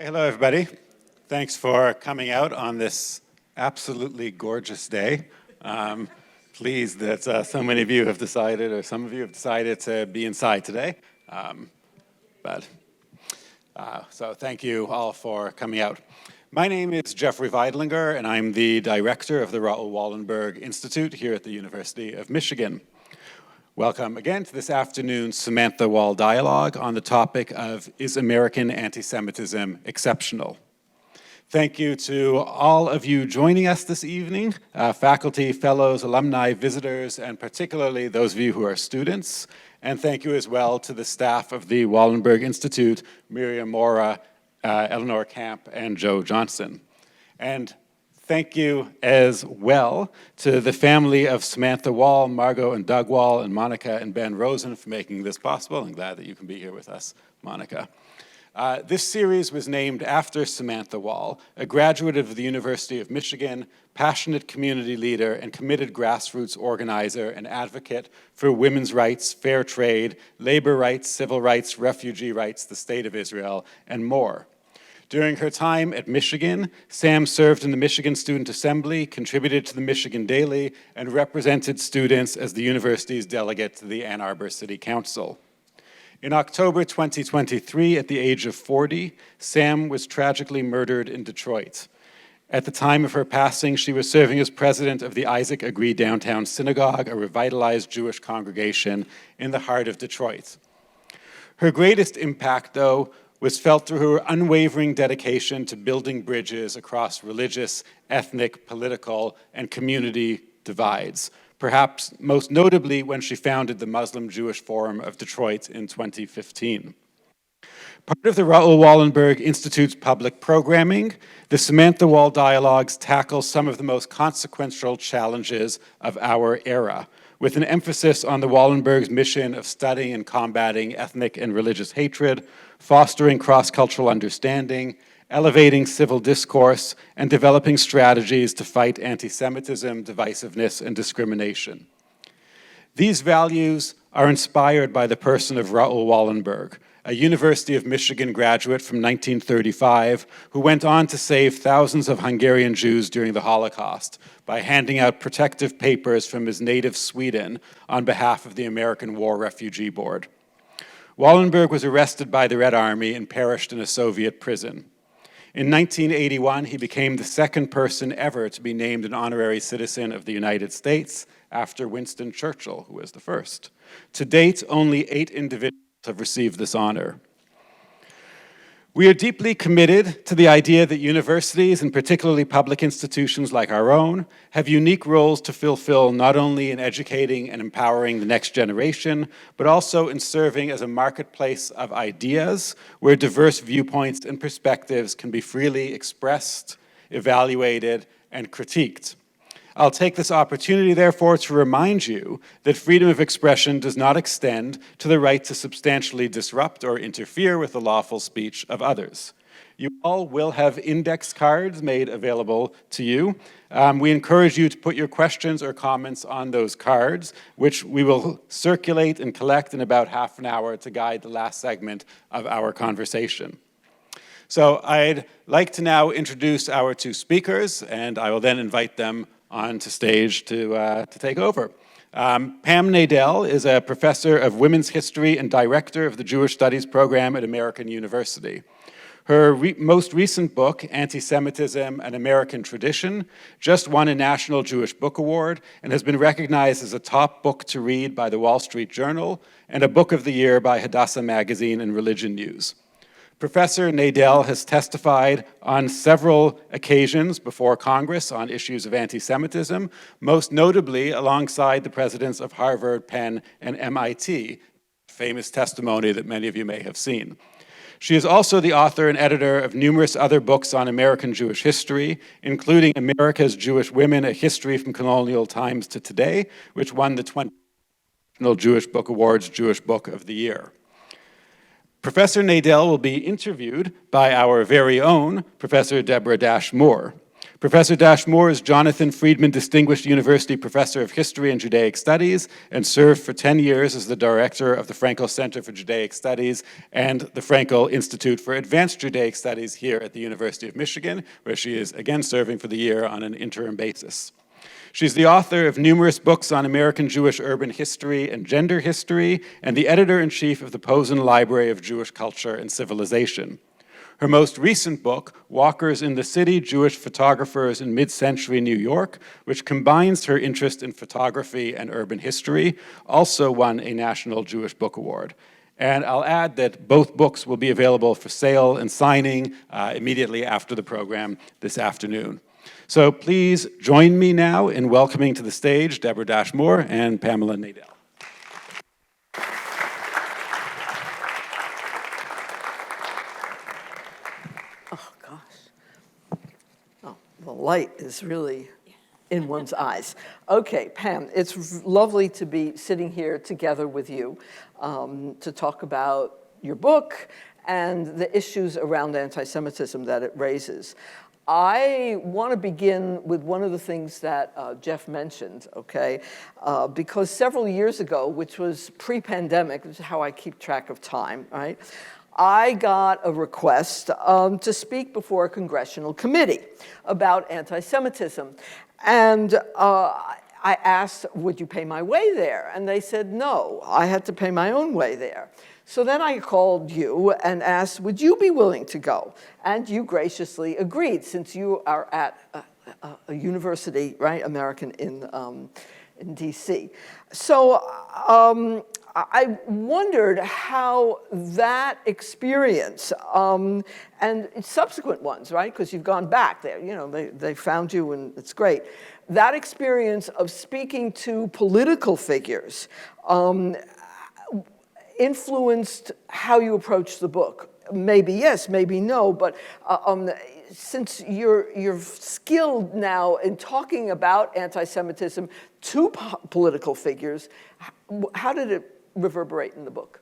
Hello, everybody. Thanks for coming out on this absolutely gorgeous day. Pleased that so many of you have decided, or some of you have decided to be inside today. So thank you all for coming out. My name is Jeffrey Weidlinger, and I'm the director of the Raoul Wallenberg Institute here at the University of Michigan. Welcome again to this afternoon's Samantha Woll Dialogue on the topic of, is American anti-Semitism exceptional? Thank you to all of you joining us this evening, faculty, fellows, alumni, visitors, and particularly those of you who are students. And thank you as well to the staff of the Wallenberg Institute, Miriam Mora, Eleanor Camp, and Joe Johnson. And thank you as well to the family of Samantha Woll, Margot and Doug Woll, and Monica and Ben Rosen for making this possible. I'm glad that you can be here with us, Monica. This series was named after Samantha Woll, a graduate of the University of Michigan, passionate community leader, and committed grassroots organizer and advocate for women's rights, fair trade, labor rights, civil rights, refugee rights, the State of Israel, and more. During her time at Michigan, Sam served in the Michigan Student Assembly, contributed to the Michigan Daily, and represented students as the university's delegate to the Ann Arbor City Council. In October 2023, at the age of 40, Sam was tragically murdered in Detroit. At the time of her passing, she was serving as president of the Isaac Agree Downtown Synagogue, a revitalized Jewish congregation in the heart of Detroit. Her greatest impact, though, was felt through her unwavering dedication to building bridges across religious, ethnic, political, and community divides, perhaps most notably when she founded the Muslim-Jewish Forum of Detroit in 2015. Part of the Raoul Wallenberg Institute's public programming, the Samantha Woll Dialogues tackles some of the most consequential challenges of our era, with an emphasis on the Wallenberg's mission of studying and combating ethnic and religious hatred, fostering cross-cultural understanding, elevating civil discourse, and developing strategies to fight anti-Semitism, divisiveness, and discrimination. These values are inspired by the person of Raoul Wallenberg, a University of Michigan graduate from 1935 who went on to save thousands of Hungarian Jews during the Holocaust by handing out protective papers from his native Sweden on behalf of the American War Refugee Board. Wallenberg was arrested by the Red Army and perished in a Soviet prison. In 1981, he became the second person ever to be named an honorary citizen of the United States after Winston Churchill, who was the first. To date, only 8 individuals have received this honor. We are deeply committed to the idea that universities, and particularly public institutions like our own, have unique roles to fulfill not only in educating and empowering the next generation, but also in serving as a marketplace of ideas where diverse viewpoints and perspectives can be freely expressed, evaluated, and critiqued. I'll take this opportunity, therefore, to remind you that freedom of expression does not extend to the right to substantially disrupt or interfere with the lawful speech of others. You all will have index cards made available to you. We encourage you to put your questions or comments on those cards, which we will circulate and collect in about half an hour to guide the last segment of our conversation. So I'd like to now introduce our 2 speakers, and I will then invite them onto stage to take over. Pam Nadell is a professor of women's history and director of the Jewish Studies program at American University. Her most recent book, Antisemitism, An American Tradition, just won a National Jewish Book Award and has been recognized as a top book to read by the Wall Street Journal and a Book of the Year by Hadassah Magazine and Religion News. Professor Nadell has testified on several occasions before Congress on issues of anti-Semitism, most notably alongside the presidents of Harvard, Penn, and MIT, famous testimony that many of you may have seen. She is also the author and editor of numerous other books on American Jewish history, including America's Jewish Women, A History from Colonial Times to Today, which won the 20th National Jewish Book Awards Jewish Book of the Year. Professor Nadell will be interviewed by our very own Professor Deborah Moore. Professor Dashmore is Jonathan Friedman Distinguished University Professor of History and Judaic Studies and served for 10 years as the director of the Frankel Center for Judaic Studies and the Frankel Institute for Advanced Judaic Studies here at the University of Michigan, where she is again serving for the year on an interim basis. She's the author of numerous books on American Jewish urban history and gender history, and the editor-in-chief of the Posen Library of Jewish Culture and Civilization. Her most recent book, Walkers in the City, Jewish Photographers in Mid-Century New York, which combines her interest in photography and urban history, also won a National Jewish Book Award. And I'll add that both books will be available for sale and signing immediately after the program this afternoon. So please join me now in welcoming to the stage Deborah Dashmore and Pamela Nadell. The light is really in one's eyes. Okay, Pam, it's lovely to be sitting here together with you to talk about your book and the issues around anti-Semitism that it raises. I want to begin with one of the things that Jeff mentioned, okay? Because several years ago, which was pre-pandemic, which is how I keep track of time, right? I got a request to speak before a congressional committee about anti-Semitism. And I asked, would you pay my way there? And they said, no, I had to pay my own way there. So then I called you and asked, would you be willing to go? And you graciously agreed, since you are at a university, right, American in DC. So I wondered how that experience and subsequent ones, right, because you've gone back there, you know, they found you and it's great. That experience of speaking to political figures influenced how you approach the book. Maybe yes, maybe no, but since you're skilled now in talking about anti-Semitism to political figures, how did it reverberate in the book?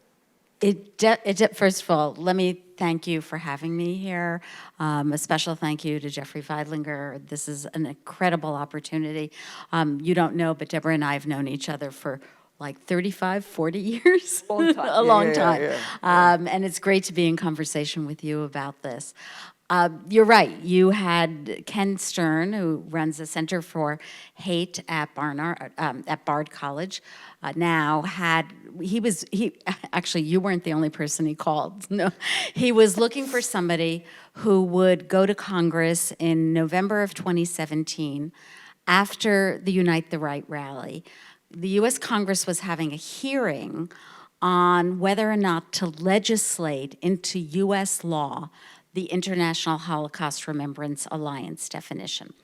First of all, let me thank you for having me here. A special thank you to Jeffrey Weidlinger. This is an incredible opportunity. You don't know, but Deborah and I have known each other for like 35, 40 years. Long time. A long time. Yeah. And it's great to be in conversation with you about this. You're right. You had Ken Stern, who runs the Center for Hate at Bard College. Actually, you weren't the only person he called. No, he was looking for somebody who would go to Congress in November of 2017 after the Unite the Right rally. The U.S. Congress was having a hearing on whether or not to legislate into U.S. law the International Holocaust Remembrance Alliance definition.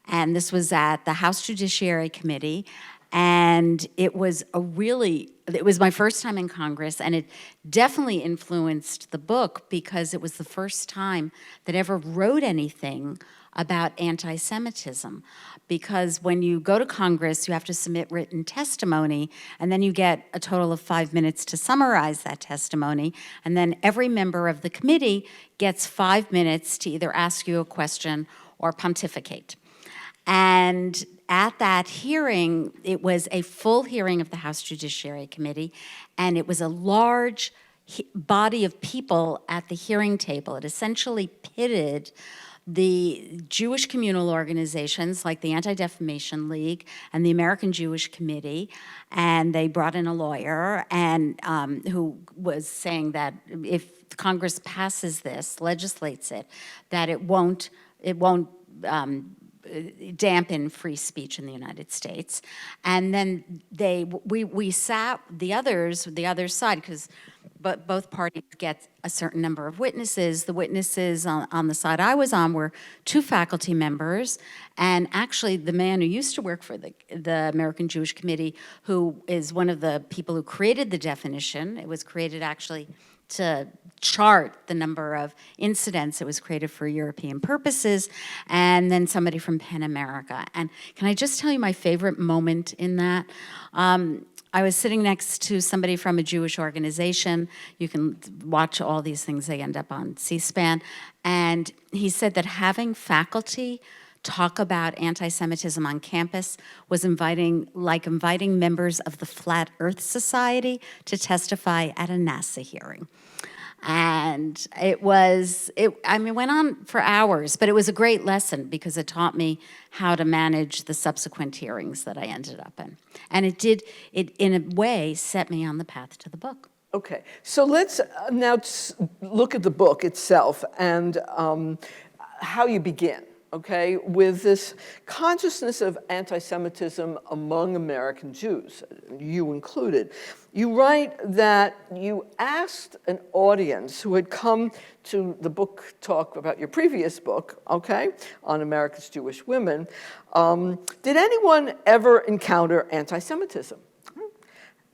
And this was at the House Judiciary Committee, and it was my first time in Congress, and it definitely influenced the book because it was the first time that I ever wrote anything about anti-Semitism. Because when you go to Congress, you have to submit written testimony, and then you get a total of 5 minutes to summarize that testimony, and then every member of the committee gets 5 minutes to either ask you a question or pontificate. And at that hearing, it was a full hearing of the House Judiciary Committee, and it was a large body of people at the hearing table. It essentially pitted the Jewish communal organizations like the Anti-Defamation League and the American Jewish Committee, and they brought in a lawyer and who was saying that if Congress passes this, legislates it, that it won't dampen free speech in the United States. And then we sat the other side, because both parties get a certain number of witnesses. The witnesses on the side I was on were 2 faculty members, and actually the man who used to work for the American Jewish Committee, who is one of the people who created the definition. It was created actually to chart the number of incidents. It was created for European purposes, and then somebody from PEN America. And can I just tell you my favorite moment in that? I was sitting next to somebody from a Jewish organization. You can watch all these things, they end up on C-SPAN. And he said that having faculty talk about anti-Semitism on campus was inviting members of the Flat Earth Society to testify at a NASA hearing. And it went on for hours, but it was a great lesson because it taught me how to manage the subsequent hearings that I ended up in. And it in a way, set me on the path to the book. Okay, so let's now look at the book itself and how you begin, okay, with this consciousness of anti-Semitism among American Jews, you included. You write that you asked an audience who had come to the book talk about your previous book, okay, on America's Jewish women, did anyone ever encounter anti-Semitism?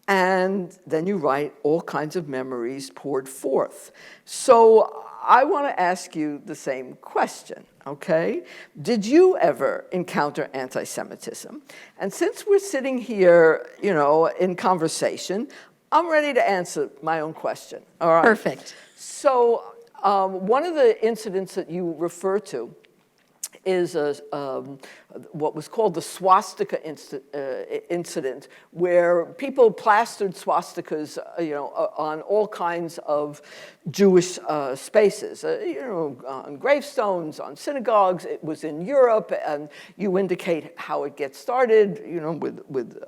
And then you write, all kinds of memories poured forth. So I want to ask you the same question, okay? Did you ever encounter anti-Semitism? And since we're sitting here, in conversation, I'm ready to answer my own question, all right? Perfect. So one of the incidents that you refer to is what was called the swastika incident, where people plastered swastikas, on all kinds of Jewish spaces, on gravestones, on synagogues. It was in Europe, and you indicate how it gets started, with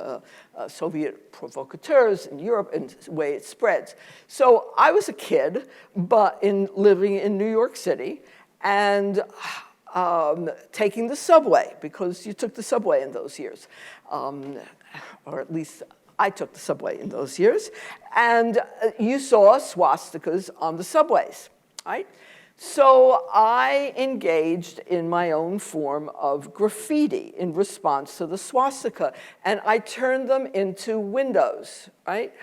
Soviet provocateurs in Europe and the way it spreads. So I was a kid, but living in New York City, and taking the subway, because you took the subway in those years, or at least I took the subway in those years, and you saw swastikas on the subways, right? So I engaged in my own form of graffiti in response to the swastika, and I turned them into windows, right?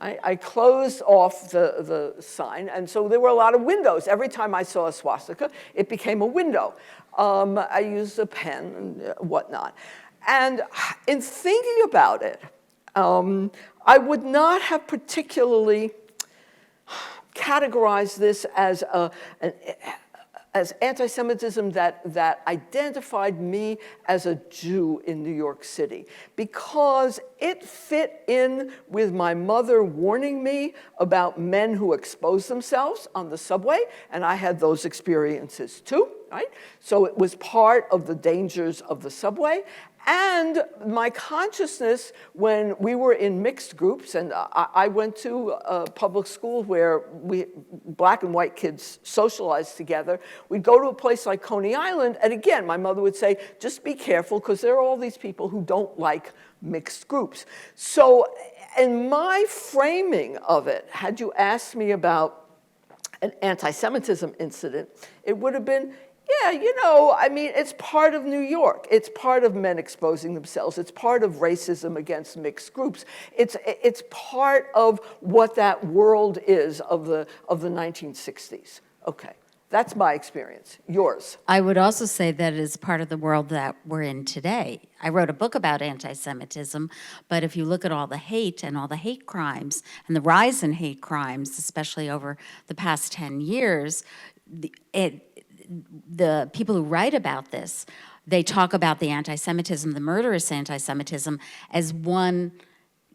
I closed off the sign, and so there were a lot of windows. Every time I saw a swastika, it became a window. I used a pen and whatnot. And in thinking about it, I would not have particularly categorized this as anti-Semitism that identified me as a Jew in New York City, because it fit in with my mother warning me about men who expose themselves on the subway, and I had those experiences too, right? So it was part of the dangers of the subway. And my consciousness when we were in mixed groups, and I went to a public school where black and white kids socialized together. We'd go to a place like Coney Island, and again, my mother would say, just be careful, because there are all these people who don't like mixed groups. So in my framing of it, had you asked me about an anti-Semitism incident, it would have been, yeah, it's part of New York. It's part of men exposing themselves. It's part of racism against mixed groups. It's part of what that world is of the 1960s. Okay, that's my experience. Yours? I would also say that it is part of the world that we're in today. I wrote a book about anti-Semitism, but if you look at all the hate and all the hate crimes and the rise in hate crimes, especially over the past 10 years, the people who write about this, they talk about the anti-Semitism, the murderous anti-Semitism, as one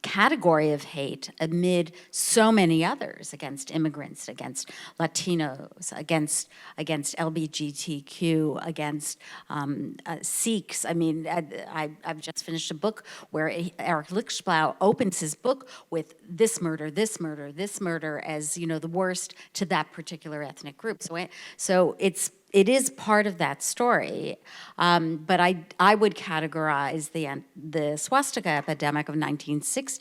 category of hate amid so many others against immigrants, against Latinos, against LGBTQ, against Sikhs. I mean, I've just finished a book where Eric Lichtblau opens his book with this murder, this murder, this murder as, the worst to that particular ethnic group. So it is part of that story, but I would categorize the swastika epidemic of 1960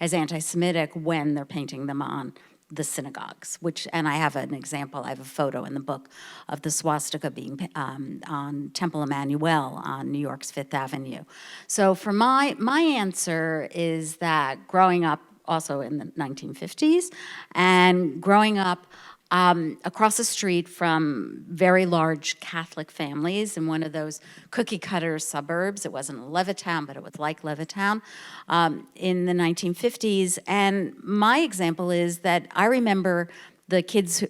as anti-Semitic when they're painting them on the synagogues, and I have an example, I have a photo in the book of the swastika being on Temple Emmanuel on New York's Fifth Avenue. So for my answer is that growing up also in the 1950s and growing up across the street from very large Catholic families in one of those cookie-cutter suburbs. It wasn't Levittown, but it was like Levittown in the 1950s. And my example is that I remember the kids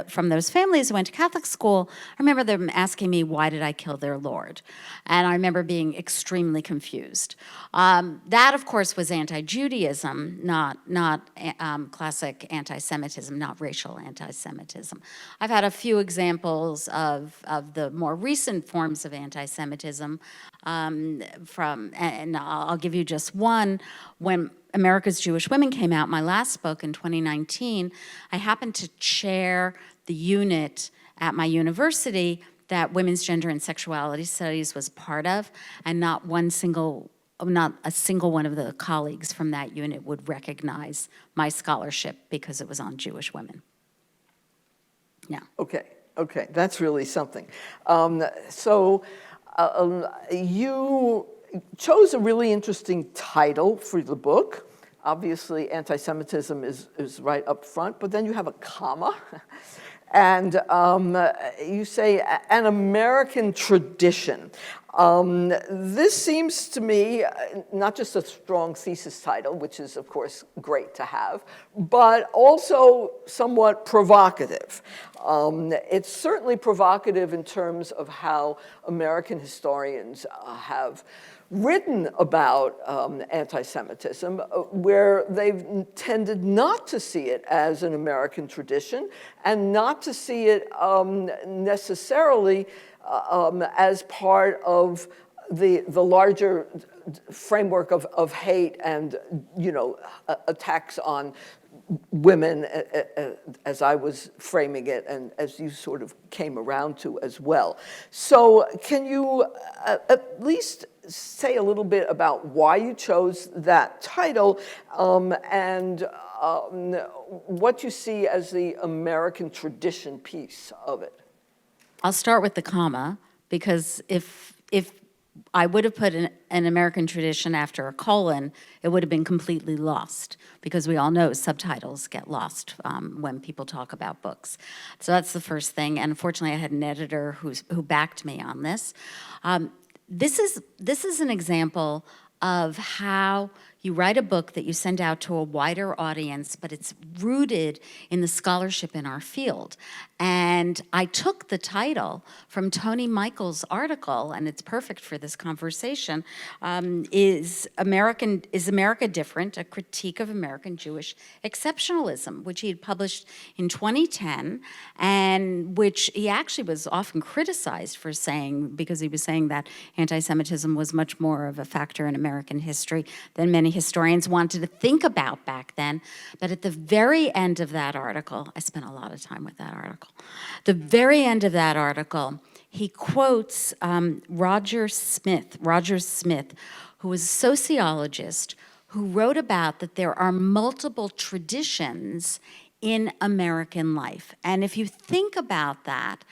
from those families who went to Catholic school, I remember them asking me, why did I kill their Lord? And I remember being extremely confused. That, of course, was anti-Judaism, not classic anti-Semitism, not racial anti-Semitism. I've had a few examples of the more recent forms of anti-Semitism and I'll give you just one. When America's Jewish Women came out, my last book in 2019, I happened to chair the unit at my university that Women's Gender and Sexuality Studies was part of, and not a single one of the colleagues from that unit would recognize my scholarship because it was on Jewish women. Yeah. Okay, that's really something. You chose a really interesting title for the book. Obviously, anti-Semitism is right up front, but then you have a comma. And you say, an American tradition. This seems to me not just a strong thesis title, which is, of course, great to have, but also somewhat provocative. It's certainly provocative in terms of how American historians have written about anti-Semitism, where they've tended not to see it as an American tradition and not to see it necessarily as part of the larger framework of hate and, attacks on women, as I was framing it, and as you sort of came around to as well. So can you at least say a little bit about why you chose that title and what you see as the American tradition piece of it? I'll start with the comma, because if I would have put an American tradition after a colon, it would have been completely lost, because we all know subtitles get lost when people talk about books. So that's the first thing. And unfortunately, I had an editor who backed me on this. This is an example of how you write a book that you send out to a wider audience, but it's rooted in the scholarship in our field. And I took the title from Tony Michael's article, and it's perfect for this conversation, Is America Different? A Critique of American Jewish Exceptionalism, which he had published in 2010, and which he actually was often criticized for saying, because he was saying that anti-Semitism was much more of a factor in American history than many historians wanted to think about back then. But at the very end of that article, I spent a lot of time with that article, the very end of that article, he quotes Roger Smith, who was a sociologist who wrote about that there are multiple traditions in American life. And if you think about that,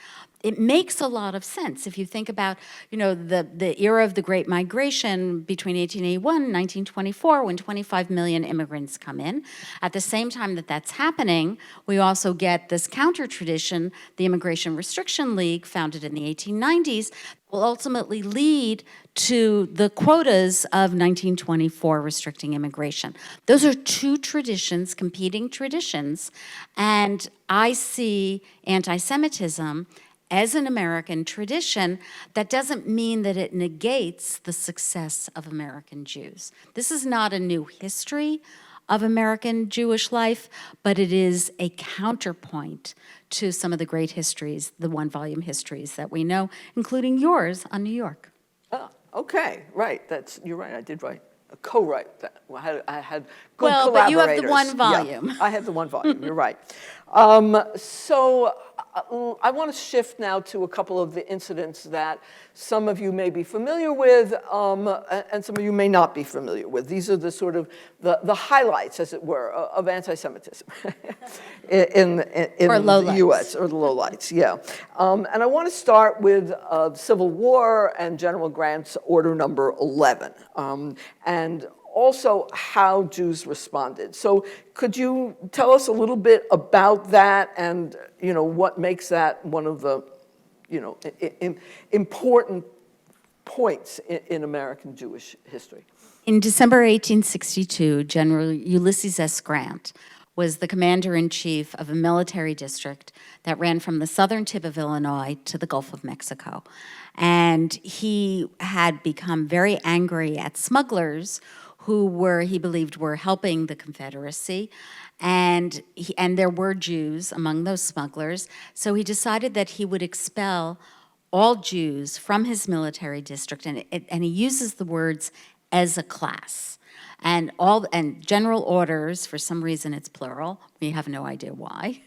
it makes a lot of sense. If you think about, the era of the Great Migration between 1881 and 1924, when 25 million immigrants come in. At the same time that that's happening, we also get this counter-tradition, the Immigration Restriction League, founded in the 1890s, will ultimately lead to the quotas of 1924 restricting immigration. Those are two traditions, competing traditions, and I see anti-Semitism as an American tradition. That doesn't mean that it negates the success of American Jews. This is not a new history of American Jewish life, but it is a counterpoint to some of the great histories, the one-volume histories that we know, including yours on New York. Oh, okay, right. You're right. I did co-write that. I had good collaborators. But you have the one volume. Yeah, I have the one volume. You're right. So I want to shift now to a couple of the incidents that some of you may be familiar with, and some of you may not be familiar with. These are the sort of the highlights, as it were, of anti-Semitism in the U.S., or the lowlights, yeah. And I want to start with the Civil War and General Grant's Order Number 11, and also how Jews responded. So could you tell us a little bit about that and, what makes that one of the, important points in American Jewish history? In December 1862, General Ulysses S. Grant was the commander-in-chief of a military district that ran from the southern tip of Illinois to the Gulf of Mexico. And he had become very angry at smugglers who he believed were helping the Confederacy. And there were Jews among those smugglers. So he decided that he would expel all Jews from his military district. And he uses the words as a class. And general orders, for some reason it's plural, we have no idea why,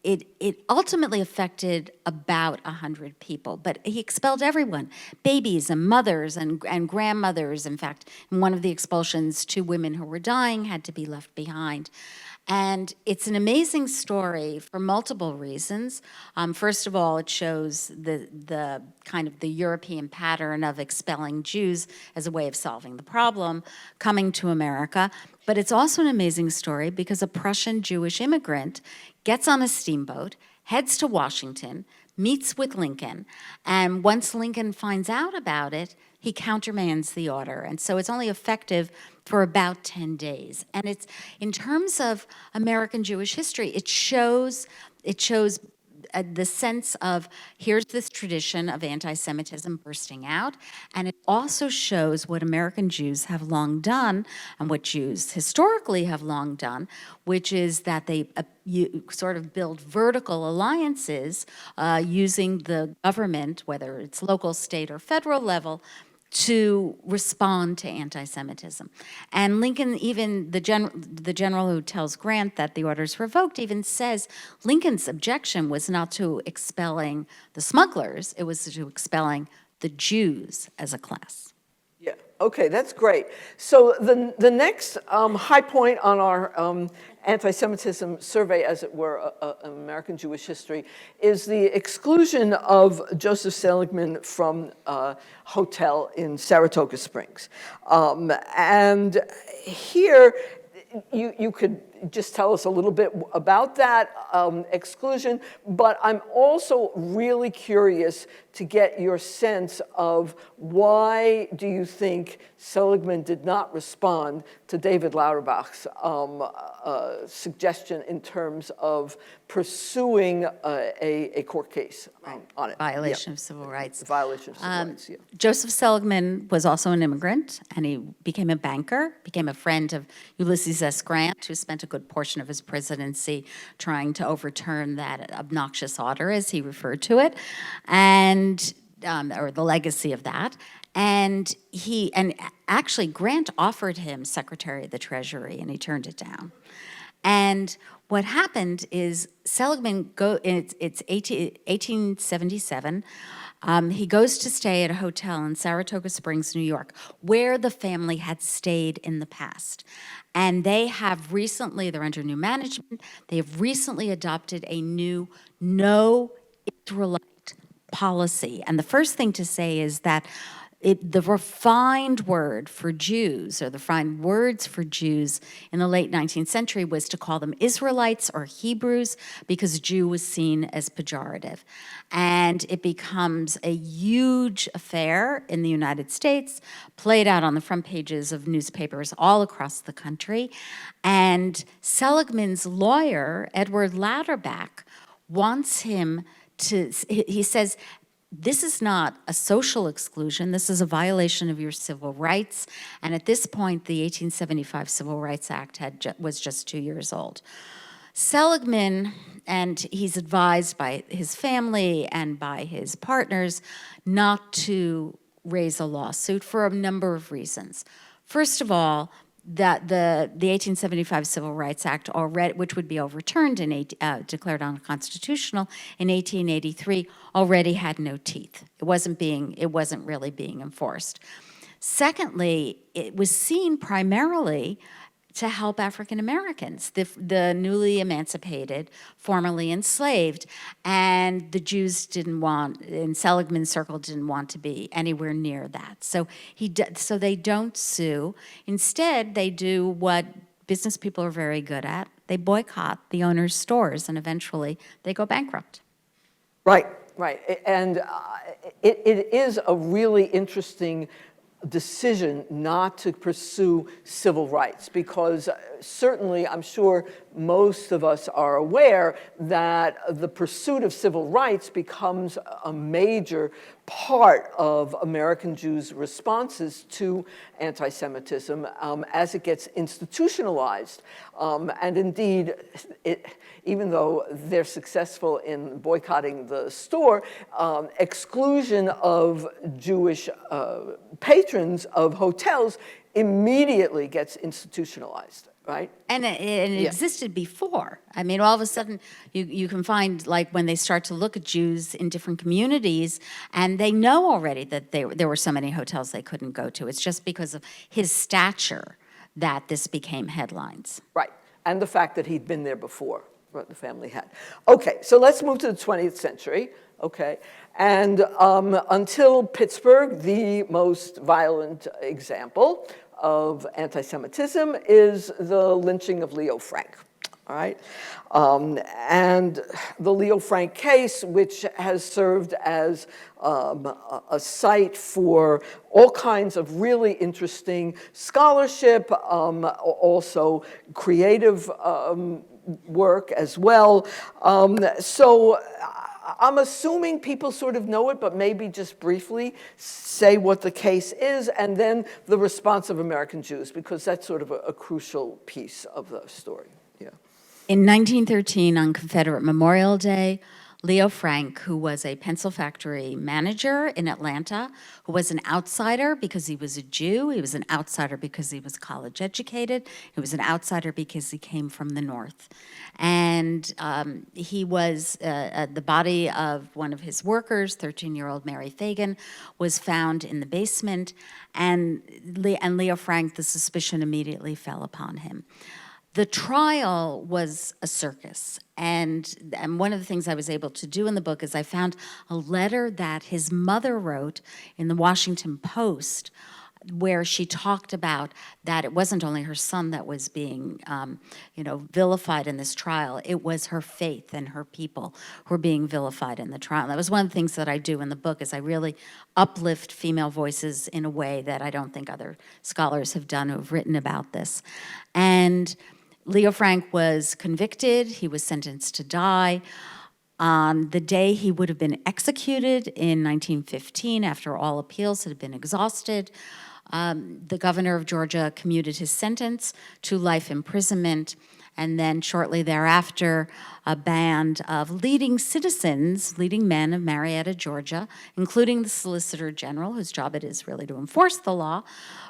it ultimately affected about 100 people, but he expelled everyone, babies and mothers and grandmothers. In fact, in one of the expulsions, 2 women who were dying had to be left behind. And it's an amazing story for multiple reasons. First of all, it shows the kind of the European pattern of expelling Jews as a way of solving the problem coming to America. But it's also an amazing story because a Prussian Jewish immigrant gets on a steamboat, heads to Washington, meets with Lincoln, and once Lincoln finds out about it, he countermands the order. And so it's only effective for about 10 days. And it's, in terms of American Jewish history, it shows the sense of here's this tradition of anti-Semitism bursting out, and it also shows what American Jews have long done and what Jews historically have long done, which is that they sort of build vertical alliances using the government, whether it's local, state, or federal level, to respond to anti-Semitism. And Lincoln, even the general who tells Grant that the order's revoked, even says Lincoln's objection was not to expelling the smugglers, it was to expelling the Jews as a class. Yeah, okay, that's great. So the next high point on our anti-Semitism survey, as it were, American Jewish history, is the exclusion of Joseph Seligman from a hotel in Saratoga Springs. And here, you could just tell us a little bit about that exclusion, but I'm also really curious to get your sense of why do you think Seligman did not respond to David Lauterbach's suggestion in terms of pursuing a court case on it? Violation of civil rights. Violation of civil rights, yeah. Joseph Seligman was also an immigrant, and he became a banker, became a friend of Ulysses S. Grant, who spent a good portion of his presidency trying to overturn that obnoxious order, as he referred to it, or the legacy of that. And actually Grant offered him Secretary of the Treasury, and he turned it down. And what happened is Seligman, it's 1877, he goes to stay at a hotel in Saratoga Springs, New York, where the family had stayed in the past. And they have recently, they're under new management, they have recently adopted a new no Israelite policy. And the first thing to say is that the refined word for Jews, or the refined words for Jews in the late 19th century, was to call them Israelites or Hebrews, because Jew was seen as pejorative. And it becomes a huge affair in the United States, played out on the front pages of newspapers all across the country. And Seligman's lawyer, Edward Lauterbach, wants him to, he says, this is not a social exclusion. This is a violation of your civil rights. And at this point, the 1875 Civil Rights Act was just 2 years old. Seligman, and he's advised by his family and by his partners not to raise a lawsuit for a number of reasons. First of all, that the 1875 Civil Rights Act, already, which would be overturned declared unconstitutional in 1883, already had no teeth. It wasn't really being enforced. Secondly, it was seen primarily to help African Americans, the newly emancipated, formerly enslaved, and the Jews in Seligman's circle, didn't want to be anywhere near that. So they don't sue. Instead, they do what business people are very good at. They boycott the owner's stores, and eventually they go bankrupt. Right. And it is a really interesting decision not to pursue civil rights, because certainly I'm sure most of us are aware that the pursuit of civil rights becomes a major part of American Jews' responses to anti-Semitism as it gets institutionalized. And indeed, even though they're successful in boycotting the store, exclusion of Jewish patrons of hotels immediately gets institutionalized, right? And it existed before. I mean, all of a sudden, you can find, like, when they start to look at Jews in different communities, and they know already that there were so many hotels they couldn't go to. It's just because of his stature that this became headlines. Right, and the fact that he'd been there before, what the family had. Okay, so let's move to the 20th century, okay? And until Pittsburgh, the most violent example of anti-Semitism is the lynching of Leo Frank, all right? And the Leo Frank case, which has served as a site for all kinds of really interesting scholarship, also creative work as well. So I'm assuming people sort of know it, but maybe just briefly say what the case is, and then the response of American Jews, because that's sort of a crucial piece of the story. Yeah. In 1913, on Confederate Memorial Day, Leo Frank, who was a pencil factory manager in Atlanta, who was an outsider because he was a Jew, he was an outsider because he was college educated, he was an outsider because he came from the North. And he was, the body of one of his workers, 13-year-old Mary Fagan, was found in the basement, and Leo Frank, the suspicion immediately fell upon him. The trial was a circus, and one of the things I was able to do in the book is I found a letter that his mother wrote in the Washington Post, where she talked about that it wasn't only her son that was being, vilified in this trial. It was her faith and her people who were being vilified in the trial. That was one of the things that I do in the book, is I really uplift female voices in a way that I don't think other scholars have done who have written about this. And Leo Frank was convicted. He was sentenced to die. On the day he would have been executed in 1915, after all appeals had been exhausted, the governor of Georgia commuted his sentence to life imprisonment. And then shortly thereafter, a band of leading citizens, leading men of Marietta, Georgia, including the Solicitor General, whose job it is really to enforce the law,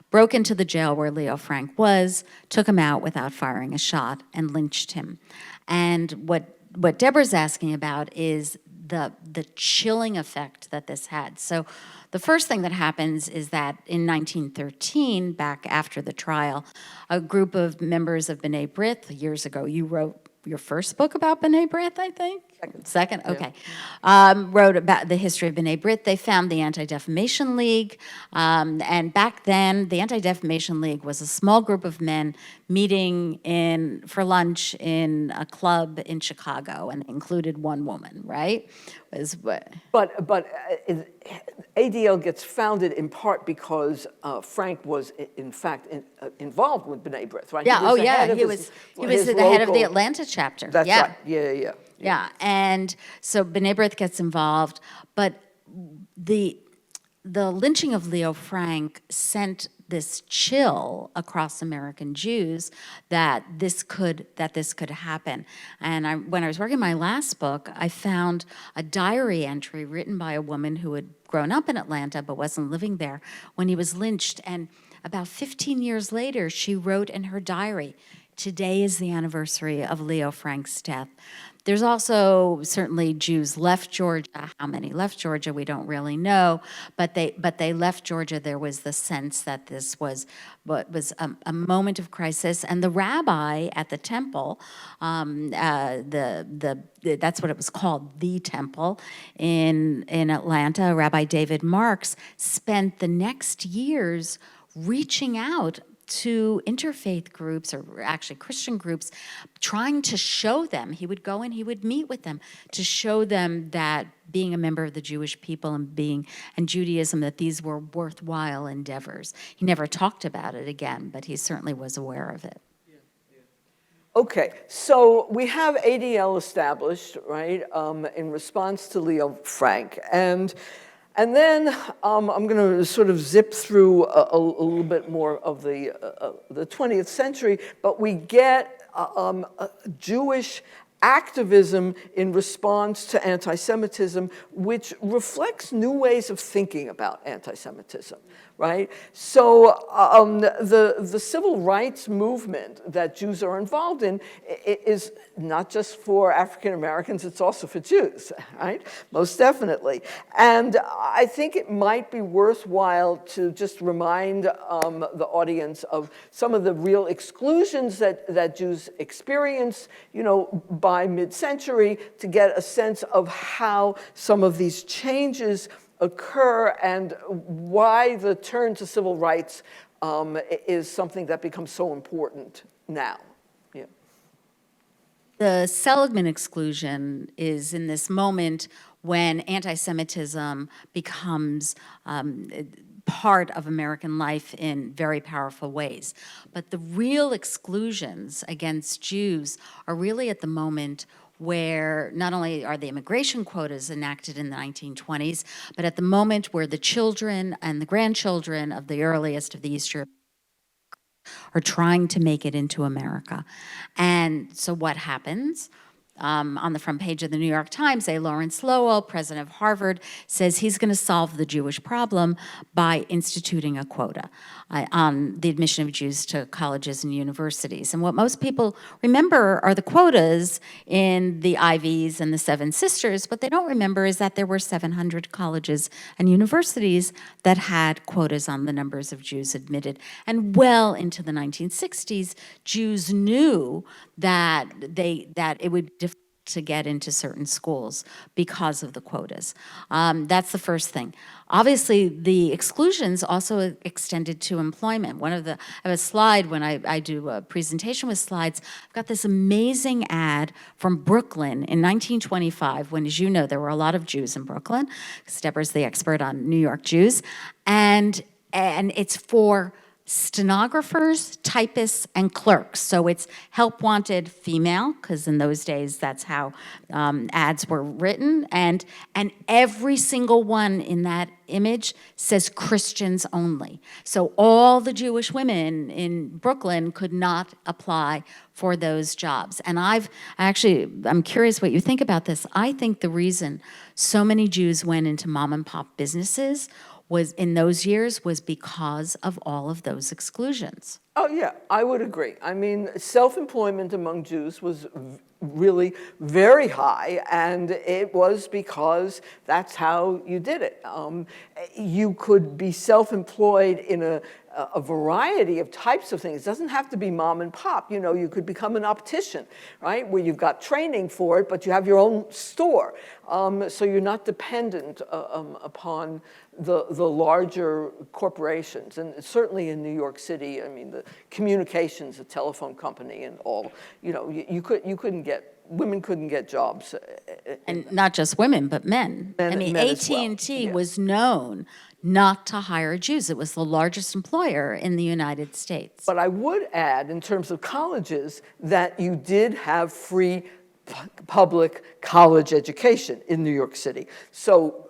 broke into the jail where Leo Frank was, took him out without firing a shot, and lynched him. And what Deborah's asking about is the chilling effect that this had. So the first thing that happens is that in 1913, back after the trial, a group of members of B'nai B'rith, years ago, you wrote your first book about B'nai B'rith, I think? Second? Okay. Wrote about the history of B'nai B'rith. They found the Anti-Defamation League. And back then, the Anti-Defamation League was a small group of men meeting for lunch in a club in Chicago, and it included one woman, right? But ADL gets founded in part because Frank was, in fact, involved with B'nai B'rith, right? Yeah, he was the head of the Atlanta chapter. That's right, yeah. Yeah, and so B'nai B'rith gets involved, but the lynching of Leo Frank sent this chill across American Jews that this could happen. And when I was working my last book, I found a diary entry written by a woman who had grown up in Atlanta but wasn't living there when he was lynched. And about 15 years later, she wrote in her diary, "Today is the anniversary of Leo Frank's death." There's also certainly Jews left Georgia. How many left Georgia, we don't really know, but they left Georgia. There was the sense that this was a moment of crisis, and the rabbi at the temple, that's what it was called, the temple in Atlanta, Rabbi David Marks, spent the next years reaching out to interfaith groups, or actually Christian groups, trying to show them. He would go and he would meet with them to show them that being a member of the Jewish people and Judaism, that these were worthwhile endeavors. He never talked about it again, but he certainly was aware of it. Okay, so we have ADL established, right, in response to Leo Frank. And then I'm going to sort of zip through a little bit more of the 20th century, but we get Jewish activism in response to anti-Semitism, which reflects new ways of thinking about anti-Semitism, right? So the civil rights movement that Jews are involved in is not just for African Americans, it's also for Jews, right? Most definitely. And I think it might be worthwhile to just remind the audience of some of the real exclusions that Jews experience, by mid-century, to get a sense of how some of these changes occur and why the turn to civil rights is something that becomes so important now. Yeah. The Seligman exclusion is in this moment when anti-Semitism becomes part of American life in very powerful ways. But the real exclusions against Jews are really at the moment where not only are the immigration quotas enacted in the 1920s, but at the moment where the children and the grandchildren of the earliest of the East Europeans are trying to make it into America. And so what happens? On the front page of the New York Times, A. Lawrence Lowell, president of Harvard, says he's going to solve the Jewish problem by instituting a quota on the admission of Jews to colleges and universities. And what most people remember are the quotas in the Ivies and the Seven Sisters. What they don't remember is that there were 700 colleges and universities that had quotas on the numbers of Jews admitted. And well into the 1960s, Jews knew that it would to get into certain schools because of the quotas. That's the first thing. Obviously, the exclusions also extended to employment. I have a slide when I do a presentation with slides. I've got this amazing ad from Brooklyn in 1925, when, as you know, there were a lot of Jews in Brooklyn, because Deborah's the expert on New York Jews, and it's for stenographers, typists, and clerks. So it's help wanted female, because in those days that's how ads were written, and every single one in that image says Christians only. So all the Jewish women in Brooklyn could not apply for those jobs. And I'm curious what you think about this. I think the reason so many Jews went into mom and pop businesses in those years was because of all of those exclusions. Oh, yeah, I would agree. I mean, self-employment among Jews was really very high, and it was because that's how you did it. You could be self-employed in a variety of types of things. It doesn't have to be mom and pop. You could become an optician, right, where you've got training for it, but you have your own store. So you're not dependent upon the larger corporations. And certainly in New York City, I mean, the communications, the telephone company and all, women couldn't get jobs. And not just women, but men. I mean, AT&T was known not to hire Jews. It was the largest employer in the United States. But I would add, in terms of colleges, that you did have free public college education in New York City. So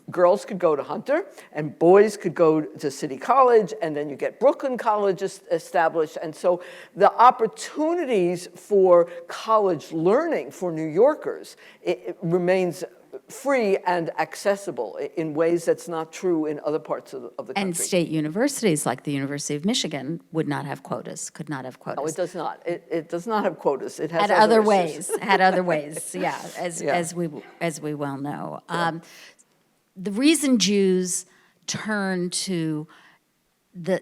girls could go to Hunter and boys could go to City College, and then you get Brooklyn College established. And so the opportunities for college learning for New Yorkers, it remains free and accessible in ways that's not true in other parts of the country. And state universities like the University of Michigan could not have quotas. No, it does not. It does not have quotas. It has other ways. Had other ways, yeah, as we well know. The reason Jews turn to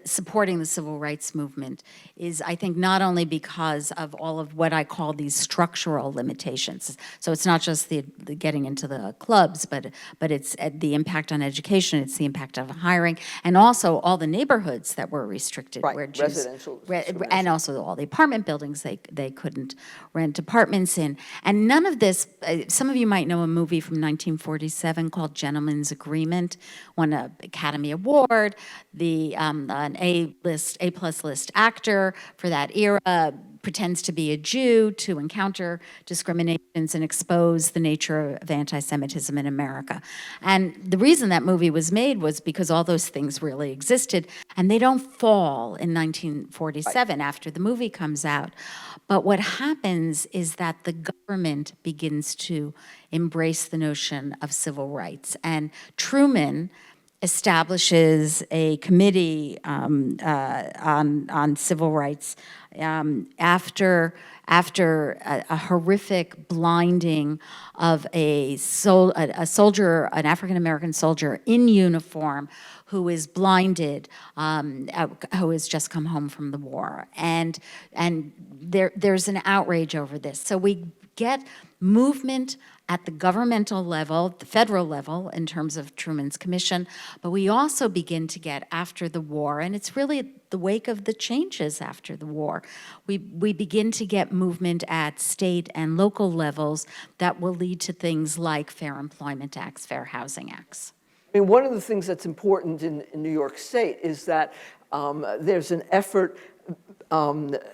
supporting the civil rights movement is, I think, not only because of all of what I call these structural limitations. So it's not just the getting into the clubs, but it's the impact on education, it's the impact of hiring, and also all the neighborhoods that were restricted, Right, where Jews, residential and also all the apartment buildings they couldn't rent apartments in. And none of this, some of you might know a movie from 1947 called Gentleman's Agreement, won an Academy Award. An A-plus list actor for that era pretends to be a Jew to encounter discriminations and expose the nature of anti-Semitism in America. And the reason that movie was made was because all those things really existed, and they don't fall in 1947 after the movie comes out. But what happens is that the government begins to embrace the notion of civil rights. And Truman establishes a committee on civil rights after a horrific blinding of a soldier, an African-American soldier in uniform who is blinded, who has just come home from the war. And there's an outrage over this. So we get movement at the governmental level, the federal level, in terms of Truman's commission, but we also begin to get after the war, and it's really the wake of the changes after the war. We begin to get movement at state and local levels that will lead to things like Fair Employment Acts, Fair Housing Acts. I mean, one of the things that's important in New York State is that there's an effort,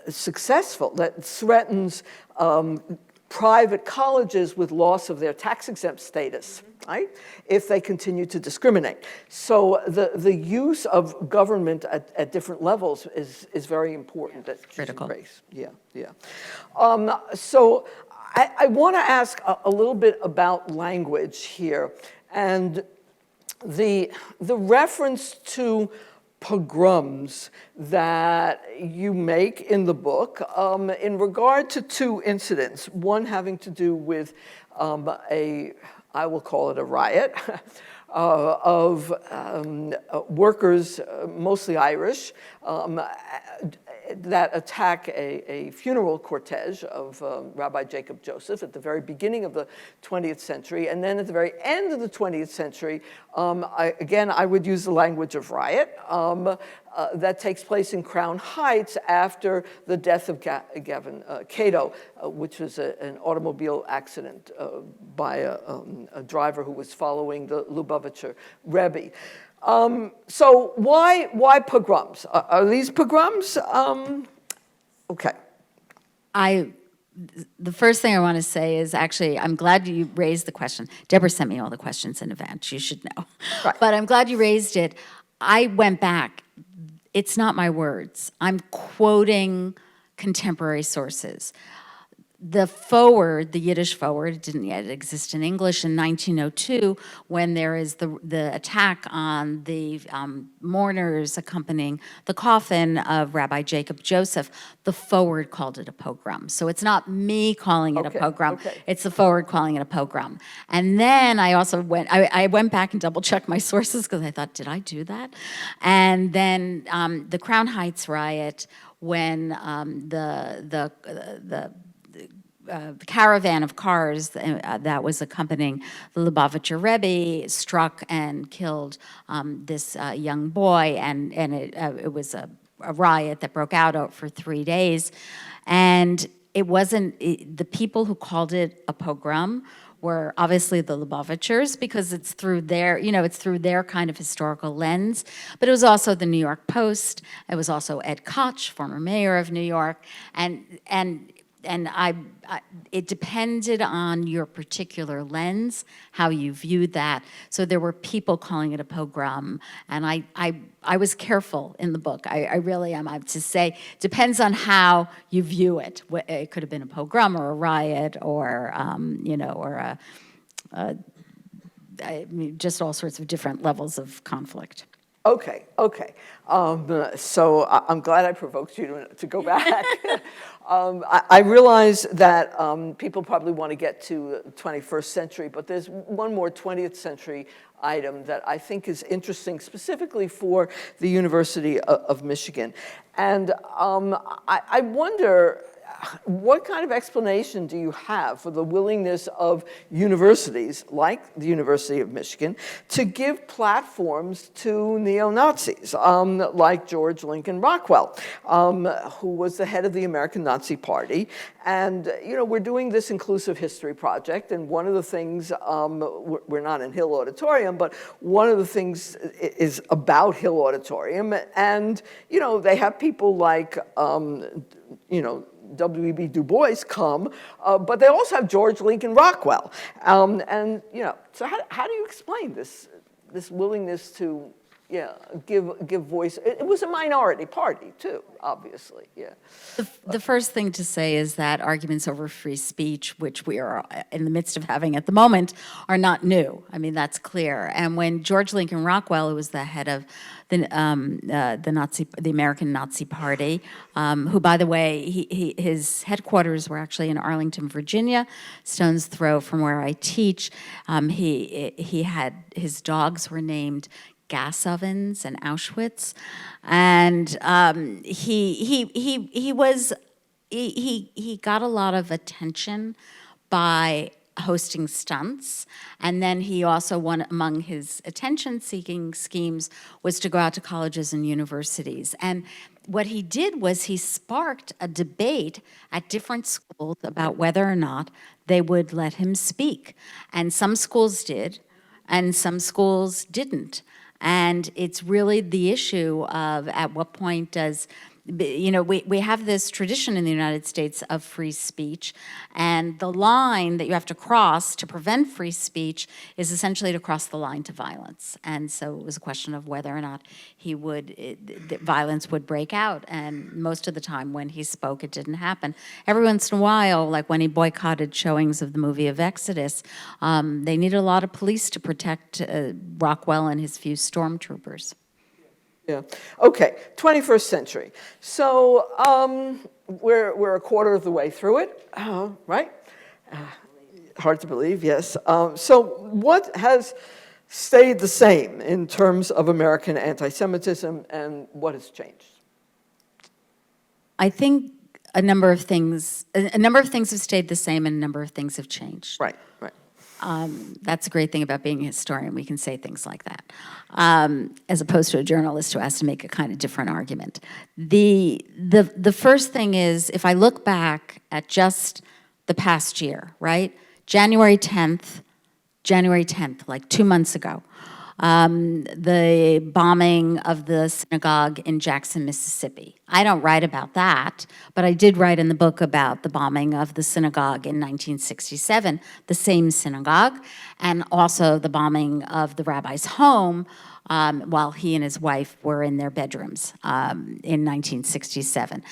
successful, that threatens private colleges with loss of their tax-exempt status, right, if they continue to discriminate. So the use of government at different levels is very important. Critical. Yeah. So I want to ask a little bit about language here, and the reference to pogroms that you make in the book in regard to two incidents, one having to do with I will call it a riot, of workers, mostly Irish, that attack a funeral cortege of Rabbi Jacob Joseph at the very beginning of the 20th century. And then at the very end of the 20th century, I would use the language of riot, that takes place in Crown Heights after the death of Gavin Cato, which was an automobile accident by a driver who was following the Lubavitcher Rebbe. So why pogroms? Are these pogroms? Okay. The first thing I want to say is, actually, I'm glad you raised the question. Deborah sent me all the questions in advance, you should know. Right. But I'm glad you raised it. I went back. It's not my words. I'm quoting contemporary sources. The forward, the Yiddish forward, didn't yet exist in English in 1902, when there is the attack on the mourners accompanying the coffin of Rabbi Jacob Joseph. The forward called it a pogrom. So it's not me calling it a pogrom. Okay. It's the forward calling it a pogrom. And then I also I went back and double-checked my sources because I thought, did I do that? And then the Crown Heights riot, when the caravan of cars that was accompanying the Lubavitcher Rebbe struck and killed this young boy, and it was a riot that broke out for 3 days. And it wasn't, the people who called it a pogrom were obviously the Lubavitchers, because it's through their, it's through their kind of historical lens. But it was also the New York Post. It was also Ed Koch, former mayor of New York, and it depended on your particular lens, how you viewed that. So there were people calling it a pogrom, and I was careful in the book. I really am. I have to say, depends on how you view it. It could have been a pogrom or a riot, or just all sorts of different levels of conflict. Okay, okay. So I'm glad I provoked you to go back. I realize that people probably want to get to the 21st century, but there's one more 20th century item that I think is interesting, specifically for the University of Michigan. And I wonder, what kind of explanation do you have for the willingness of universities, like the University of Michigan, to give platforms to neo-Nazis, like George Lincoln Rockwell, who was the head of the American Nazi Party? And, we're doing this inclusive history project, and one of the things, we're not in Hill Auditorium, but one of the things is about Hill Auditorium, and, they have people like, W.E.B. Du Bois come, but they also have George Lincoln Rockwell. So how do you explain this willingness to, give voice? It was a minority party, too, obviously, yeah. The first thing to say is that arguments over free speech, which we are in the midst of having at the moment, are not new. I mean, that's clear. And when George Lincoln Rockwell, who was the head of the American Nazi Party, who, by the way, his headquarters were actually in Arlington, Virginia, stone's throw from where I teach. He had, his dogs were named gas ovens in Auschwitz, and he got a lot of attention by hosting stunts, and then he also, one among his attention-seeking schemes was to go out to colleges and universities. And what he did was he sparked a debate at different schools about whether or not they would let him speak. And some schools did, and some schools didn't. And it's really the issue of at what point does, we have this tradition in the United States of free speech, and the line that you have to cross to prevent free speech is essentially to cross the line to violence. And so it was a question of whether or not that violence would break out. And most of the time when he spoke, it didn't happen. Every once in a while, like when he boycotted showings of the movie of Exodus, they needed a lot of police to protect Rockwell and his few stormtroopers. Yeah. Okay. 21st century. So we're a quarter of the way through it, right? Hard to believe, yes. So what has stayed the same in terms of American anti-Semitism, and what has changed? I think a number of things have stayed the same, and a number of things have changed. Right. That's a great thing about being a historian. We can say things like that, as opposed to a journalist who has to make a kind of different argument. The first thing is, if I look back at just the past year, right? January 10th, like 2 months ago, the bombing of the synagogue in Jackson, Mississippi. I don't write about that, but I did write in the book about the bombing of the synagogue in 1967, the same synagogue, and also the bombing of the rabbi's home while he and his wife were in their bedrooms in 1967.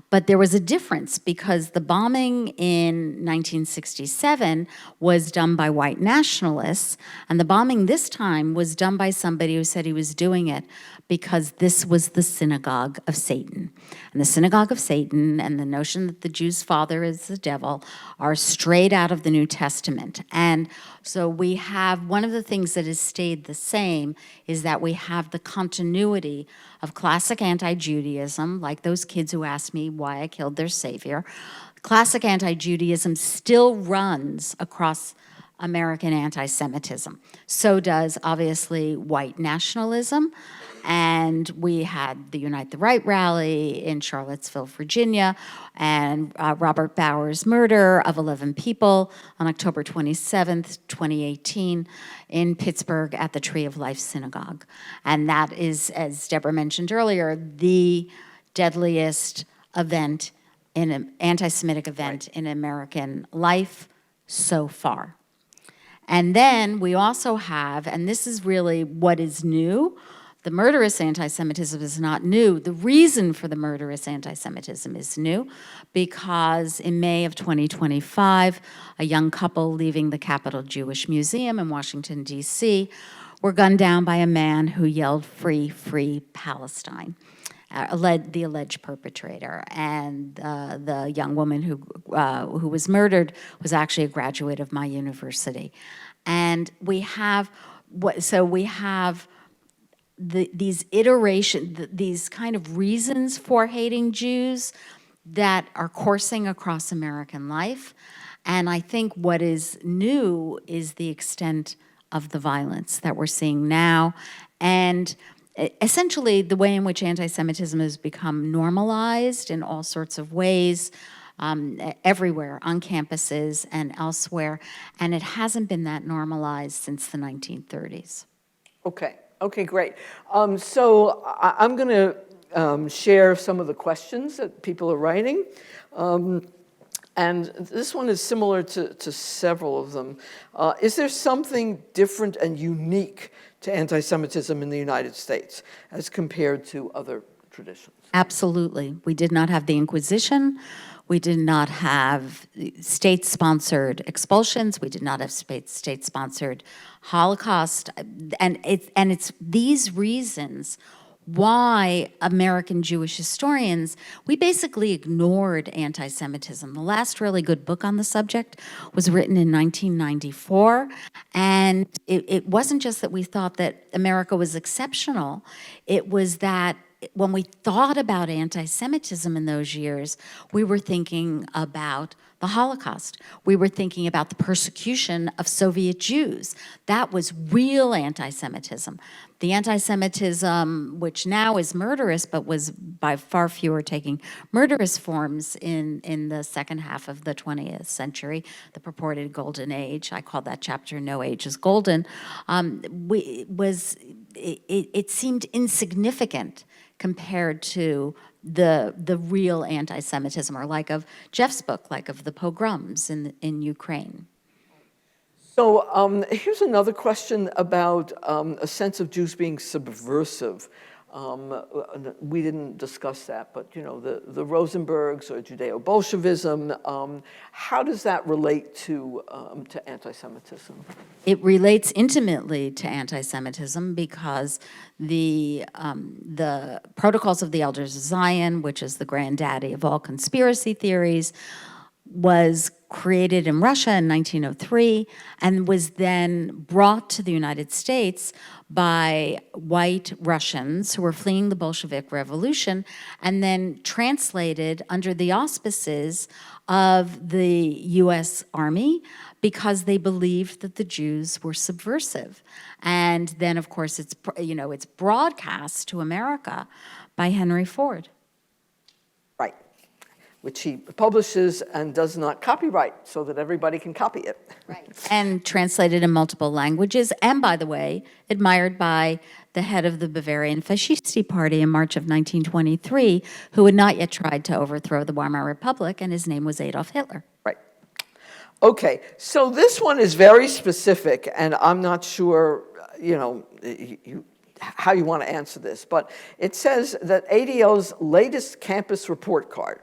But there was a difference because the bombing in 1967 was done by white nationalists, and the bombing this time was done by somebody who said he was doing it because this was the synagogue of Satan. And the synagogue of Satan and the notion that the Jew's father is the devil are straight out of the New Testament. And so we have, one of the things that has stayed the same is that we have the continuity of classic anti-Judaism, like those kids who asked me why I killed their savior. Classic anti-Judaism still runs across American anti-Semitism. So does, obviously, white nationalism. And we had the Unite the Right rally in Charlottesville, Virginia, and Robert Bauer's murder of 11 people on October 27th, 2018, in Pittsburgh at the Tree of Life Synagogue. And that is, as Deborah mentioned earlier, the deadliest event, an anti-Semitic event in American life so far. And then we also have, and this is really what is new, the murderous anti-Semitism is not new. The reason for the murderous anti-Semitism is new because in May of 2025, a young couple leaving the Capitol Jewish Museum in Washington, D.C., were gunned down by a man who yelled, "Free, free Palestine." The alleged perpetrator, and the young woman who was murdered was actually a graduate of my university. And we have these these kind of reasons for hating Jews that are coursing across American life. And I think what is new is the extent of the violence that we're seeing now, and essentially the way in which anti-Semitism has become normalized in all sorts of ways, everywhere, on campuses and elsewhere, and it hasn't been that normalized since the 1930s. Okay, great. So I'm going to share some of the questions that people are writing. And this one is similar to several of them. Is there something different and unique to anti-Semitism in the United States as compared to other traditions? Absolutely. We did not have the Inquisition. We did not have state-sponsored expulsions. We did not have state-sponsored Holocaust. And it's these reasons why American Jewish historians, we basically ignored anti-Semitism. The last really good book on the subject was written in 1994, and it wasn't just that we thought that America was exceptional, it was that when we thought about anti-Semitism in those years, we were thinking about the Holocaust. We were thinking about the persecution of Soviet Jews. That was real anti-Semitism. The anti-Semitism, which now is murderous, but was by far fewer taking murderous forms in the second half of the 20th century, the purported golden age. I call that chapter "No Age is Golden." It seemed insignificant compared to the real anti-Semitism, or like of Jeff's book, like of the pogroms in Ukraine. So here's another question about a sense of Jews being subversive. We didn't discuss that, but you know, the Rosenbergs or Judeo-Bolshevism, how does that relate to anti-Semitism? It relates intimately to anti-Semitism because the Protocols of the Elders of Zion, which is the granddaddy of all conspiracy theories, was created in Russia in 1903 and was then brought to the United States by white Russians who were fleeing the Bolshevik Revolution, and then translated under the auspices of the U.S. Army because they believed that the Jews were subversive. And then, of course, it's broadcast to America by Henry Ford. Right, which he publishes and does not copyright so that everybody can copy it. Right. And translated in multiple languages, and by the way, admired by the head of the Bavarian Fascisti Party in March of 1923, who had not yet tried to overthrow the Weimar Republic, and his name was Adolf Hitler. Right. Okay, so this one is very specific, and I'm not sure, how you want to answer this, but it says that ADL's latest campus report card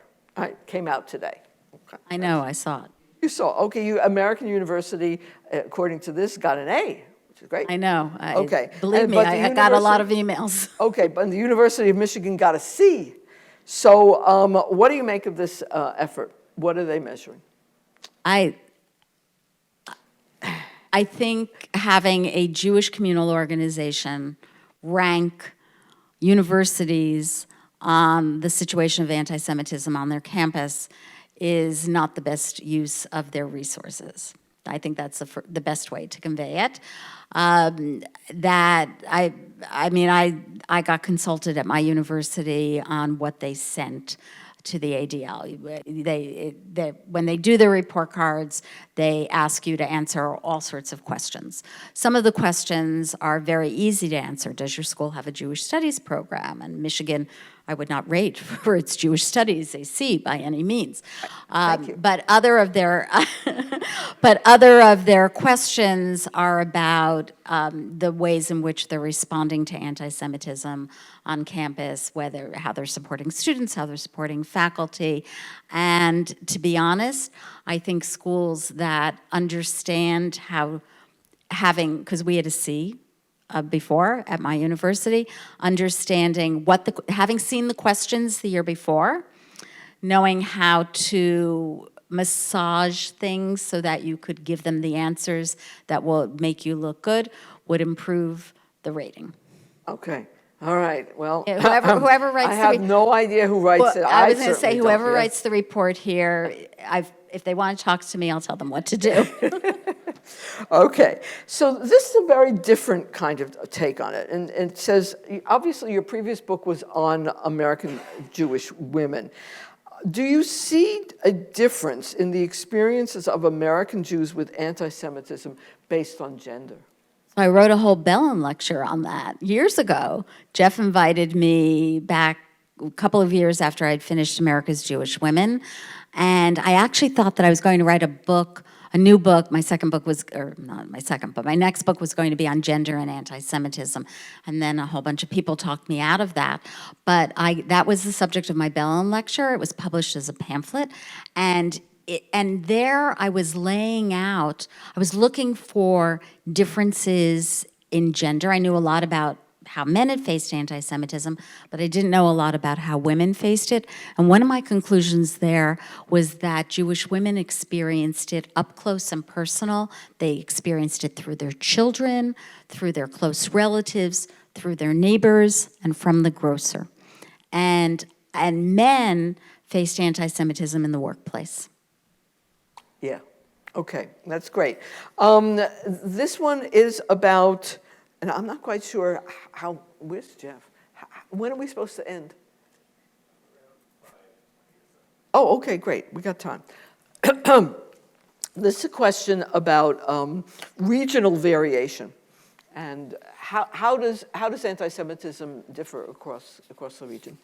came out today. Okay. I know, I saw it. You saw, okay, American University, according to this, got an A, which is great. I know. Okay. Believe me, I got a lot of emails. Okay, but the University of Michigan got a C. So what do you make of this effort? What are they measuring? I think having a Jewish communal organization rank universities on the situation of anti-Semitism on their campus is not the best use of their resources. I think that's the best way to convey it. I got consulted at my university on what they sent to the ADL. When they do their report cards, they ask you to answer all sorts of questions. Some of the questions are very easy to answer. Does your school have a Jewish studies program? And Michigan, I would not rate for its Jewish studies a C by any means. Thank you. But other of their questions are about the ways in which they're responding to anti-Semitism on campus, how they're supporting students, how they're supporting faculty. And to be honest, I think schools that understand because we had a C, before at my university, understanding having seen the questions the year before, knowing how to massage things so that you could give them the answers that will make you look good would improve the rating. Okay. All right. Well, Yeah, whoever writes I have no idea who writes it. I was going to say, certainly whoever don't, yeah. writes the report here, if they want to talk to me, I'll tell them what to do. Okay, so this is a very different kind of take on it. And it says, obviously your previous book was on American Jewish women. Do you see a difference in the experiences of American Jews with anti-Semitism based on gender? I wrote a whole Bellin lecture on that years ago. Jeff invited me back a couple of years after I'd finished America's Jewish Women, and I actually thought that I was going to write a new book. My second book was, or not my second, but my next book was going to be on gender and anti-Semitism, and then a whole bunch of people talked me out of that. But that was the subject of my Bellin lecture. It was published as a pamphlet, and there I was laying out, I was looking for differences in gender. I knew a lot about how men had faced anti-Semitism, but I didn't know a lot about how women faced it. And one of my conclusions there was that Jewish women experienced it up close and personal. They experienced it through their children, through their close relatives, through their neighbors, and from the grocer. And men faced anti-Semitism in the workplace. Yeah, okay, that's great. This one is about, and I'm not quite sure how, where's Jeff? When are we supposed to end? Oh, okay, great, we got time. This is a question about regional variation. And how does anti-Semitism differ across the region?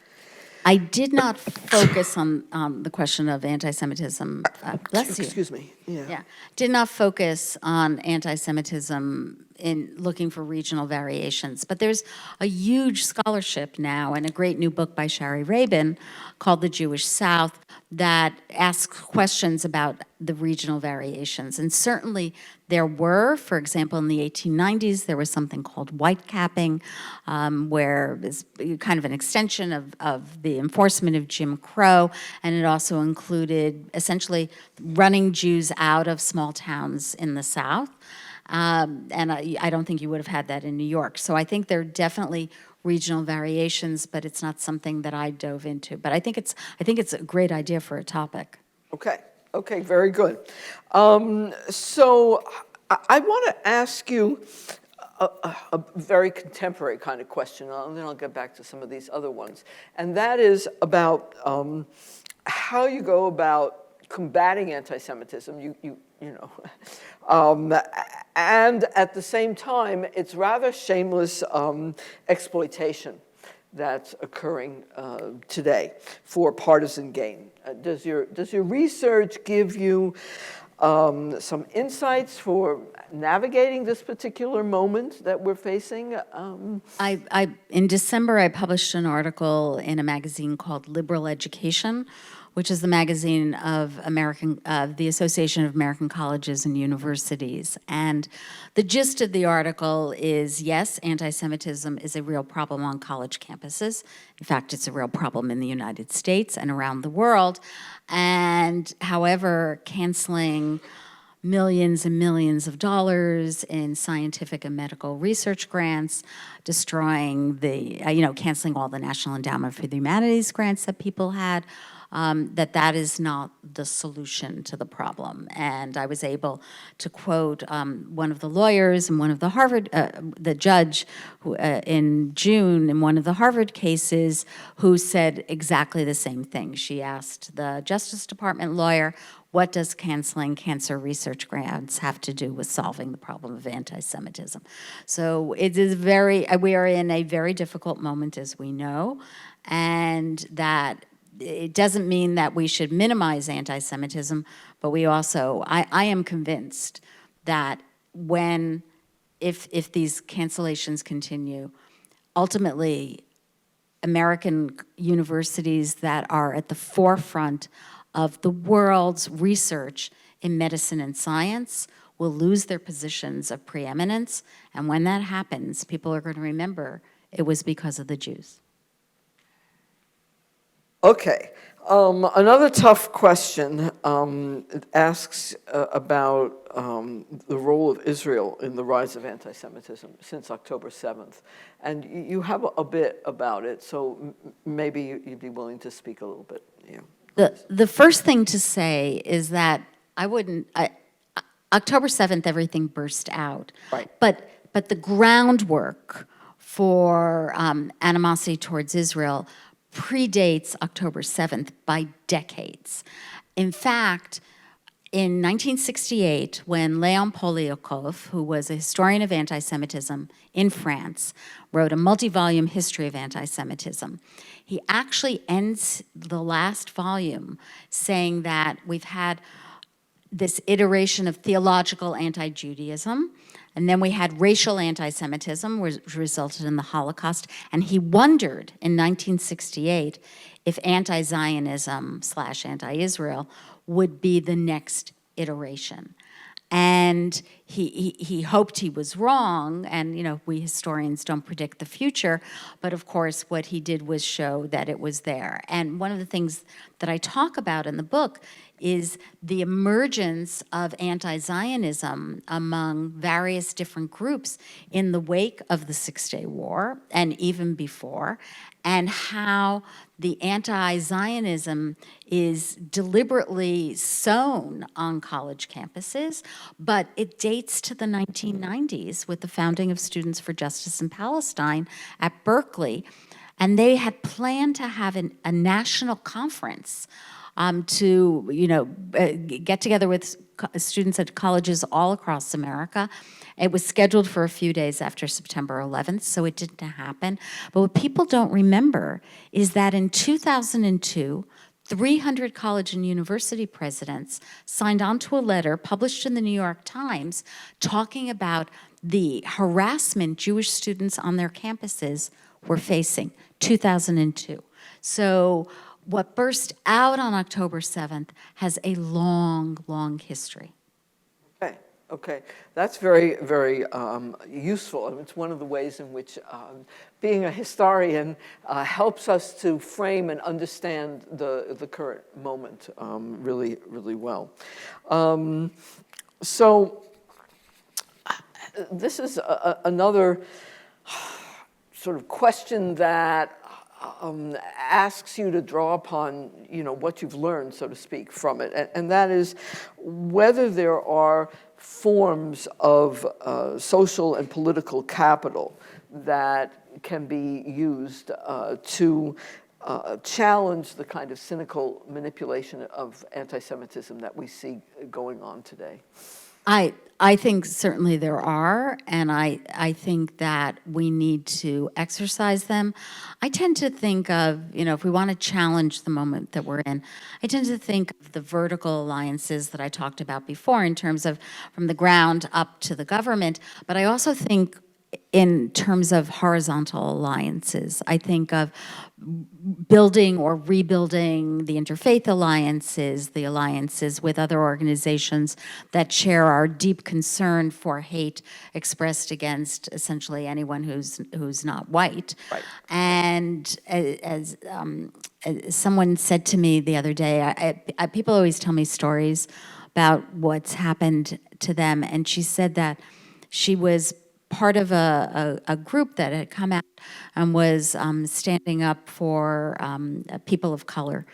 I did not focus on the question of anti-Semitism. Bless you. Excuse me. Yeah. Yeah, did not focus on anti-Semitism in looking for regional variations. But there's a huge scholarship now and a great new book by Shari Rabin called The Jewish South that asks questions about the regional variations. And certainly there were, for example, in the 1890s, there was something called whitecapping, where it's kind of an extension of the enforcement of Jim Crow, and it also included essentially running Jews out of small towns in the South. And I don't think you would have had that in New York. So I think there are definitely regional variations, but it's not something that I dove into. But I think it's a great idea for a topic. Okay, very good. So I want to ask you a very contemporary kind of question, and then I'll get back to some of these other ones. And that is about how you go about combating anti-Semitism. You know, and at the same time, it's rather shameless exploitation that's occurring today for partisan gain. Does your research give you some insights for navigating this particular moment that we're facing? In December, I published an article in a magazine called Liberal Education, which is the magazine of the Association of American Colleges and Universities. And the gist of the article is, yes, anti-Semitism is a real problem on college campuses. In fact, it's a real problem in the United States and around the world. And however, canceling millions and millions of dollars in scientific and medical research grants, destroying canceling all the National Endowment for the Humanities grants that people had, that is not the solution to the problem. And I was able to quote one of the lawyers and one of the Harvard, the judge who, in June in one of the Harvard cases, who said exactly the same thing. She asked the Justice Department lawyer, what does canceling cancer research grants have to do with solving the problem of anti-Semitism? So it is we are in a very difficult moment, as we know, and that it doesn't mean that we should minimize anti-Semitism, but we also, I am convinced that if these cancellations continue, ultimately American universities that are at the forefront of the world's research in medicine and science will lose their positions of preeminence. And when that happens, people are going to remember it was because of the Jews. Okay. Another tough question asks about the role of Israel in the rise of anti-Semitism since October 7th. And you have a bit about it, so maybe you'd be willing to speak a little bit. Yeah. The first thing to say is that October 7th, everything burst out. Right. But the groundwork for animosity towards Israel predates October 7th by decades. In fact, in 1968, when Leon Poliakov, who was a historian of anti-Semitism in France, wrote a multi-volume history of anti-Semitism, he actually ends the last volume saying that we've had this iteration of theological anti-Judaism, and then we had racial anti-Semitism, which resulted in the Holocaust. And he wondered in 1968 if anti-Zionism / anti-Israel would be the next iteration. And he hoped he was wrong, and we historians don't predict the future, but of course what he did was show that it was there. And one of the things that I talk about in the book is the emergence of anti-Zionism among various different groups in the wake of the Six-Day War and even before, and how the anti-Zionism is deliberately sown on college campuses, but it dates to the 1990s with the founding of Students for Justice in Palestine at Berkeley, and they had planned to have a national conference to get together with students at colleges all across America. It was scheduled for a few days after September 11th, so it didn't happen. But what people don't remember is that in 2002, 300 college and university presidents signed onto a letter published in the New York Times talking about the harassment Jewish students on their campuses were facing, 2002. So what burst out on October 7th has a long, long history. Okay. That's very, very useful. I mean, it's one of the ways in which being a historian helps us to frame and understand the current moment really, really well. So this is another sort of question that asks you to draw upon, what you've learned, so to speak, from it, and that is whether there are forms of social and political capital that can be used to challenge the kind of cynical manipulation of anti-Semitism that we see going on today. I think certainly there are, and I think that we need to exercise them. I tend to think of, if we want to challenge the moment that we're in, I tend to think of the vertical alliances that I talked about before in terms of from the ground up to the government, but I also think in terms of horizontal alliances. I think of building or rebuilding the interfaith alliances, the alliances with other organizations that share our deep concern for hate expressed against essentially anyone who's not white. Right. And as someone said to me the other day, people always tell me stories about what's happened to them, and she said that she was part of a group that had come out and was standing up for people of color.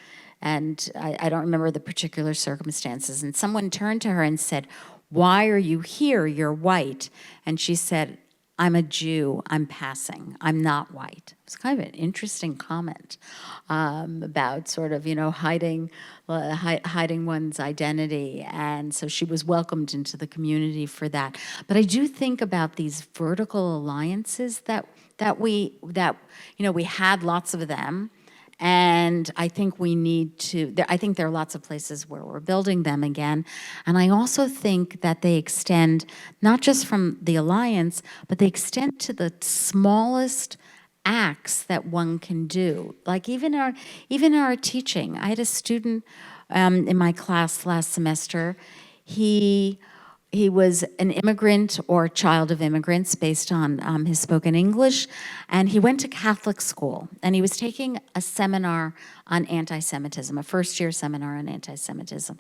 And I don't remember the particular circumstances. And someone turned to her and said, "Why are you here? You're white." And she said, "I'm a Jew. I'm passing. I'm not white." It was kind of an interesting comment about sort of, hiding one's identity. And so she was welcomed into the community for that. But I do think about these vertical alliances that we had lots of them. And I think we need to, I think there are lots of places where we're building them again. And I also think that they extend not just from the alliance, but they extend to the smallest acts that one can do. Like even our teaching. I had a student in my class last semester. He He was an immigrant or child of immigrants based on his spoken English, and he went to Catholic school, and he was taking a seminar on anti-Semitism, a first-year seminar on anti-Semitism.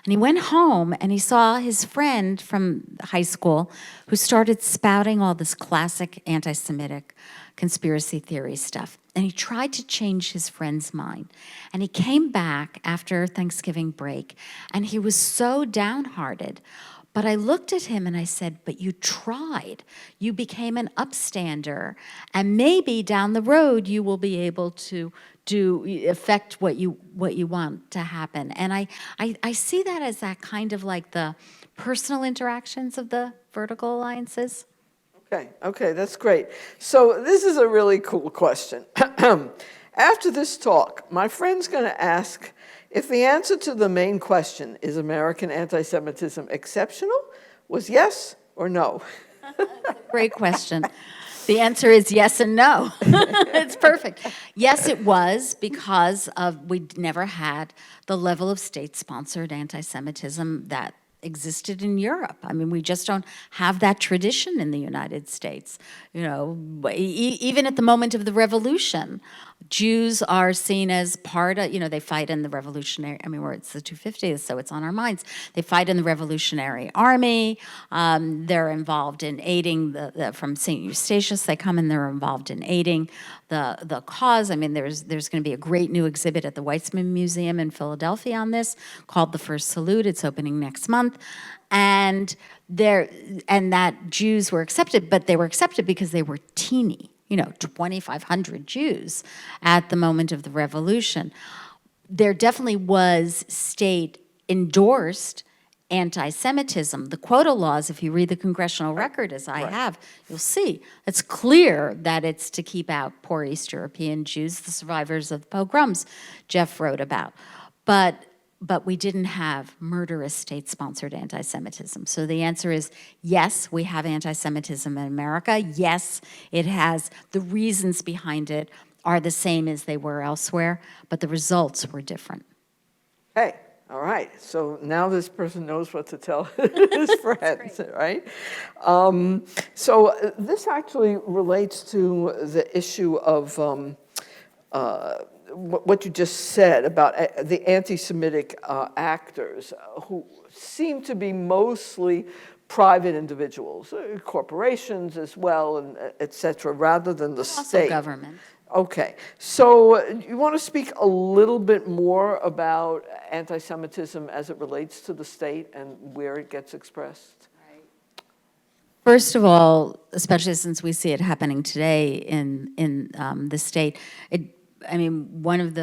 And he went home, and he saw his friend from high school who started spouting all this classic anti-Semitic conspiracy theory stuff. And he tried to change his friend's mind. And he came back after Thanksgiving break, and he was so downhearted. But I looked at him and I said, but you tried. You became an upstander. And maybe down the road you will be able to affect what you want to happen. And I see that as that kind of like the personal interactions of the vertical alliances. Okay, that's great. So this is a really cool question. After this talk, my friend's going to ask if the answer to the main question, is American anti-Semitism exceptional, was yes or no? Great question. The answer is yes and no. It's perfect. Yes, it was, because we never had the level of state-sponsored anti-Semitism that existed in Europe. I mean, we just don't have that tradition in the United States. You know, even at the moment of the revolution, Jews are seen as part of, they fight in the revolutionary, it's the 250th, so it's on our minds. They fight in the Revolutionary Army. They're involved in aiding from St. Eustatius, they come and they're involved in aiding the cause. There's going to be a great new exhibit at the Weizmann Museum in Philadelphia on this called The First Salute. It's opening next month. And that Jews were accepted, but they were accepted because they were teeny. 2,500 Jews at the moment of the revolution. There definitely was state-endorsed anti-Semitism. The quota laws, if you read the congressional record, as I have, you'll see it's clear that it's to keep out poor East European Jews, the survivors of the pogroms Jeff wrote about. But we didn't have murderous state-sponsored anti-Semitism. So the answer is yes, we have anti-Semitism in America. Yes, it has. The reasons behind it are the same as they were elsewhere, but the results were different. Hey, all right. So now this person knows what to tell his friends, right? So this actually relates to the issue of what you just said about the anti-Semitic actors who seem to be mostly private individuals, corporations as well, and et cetera, rather than the state. Also government. Okay, so you want to speak a little bit more about anti-Semitism as it relates to the state and where it gets expressed? First of all, especially since we see it happening today in the state, one of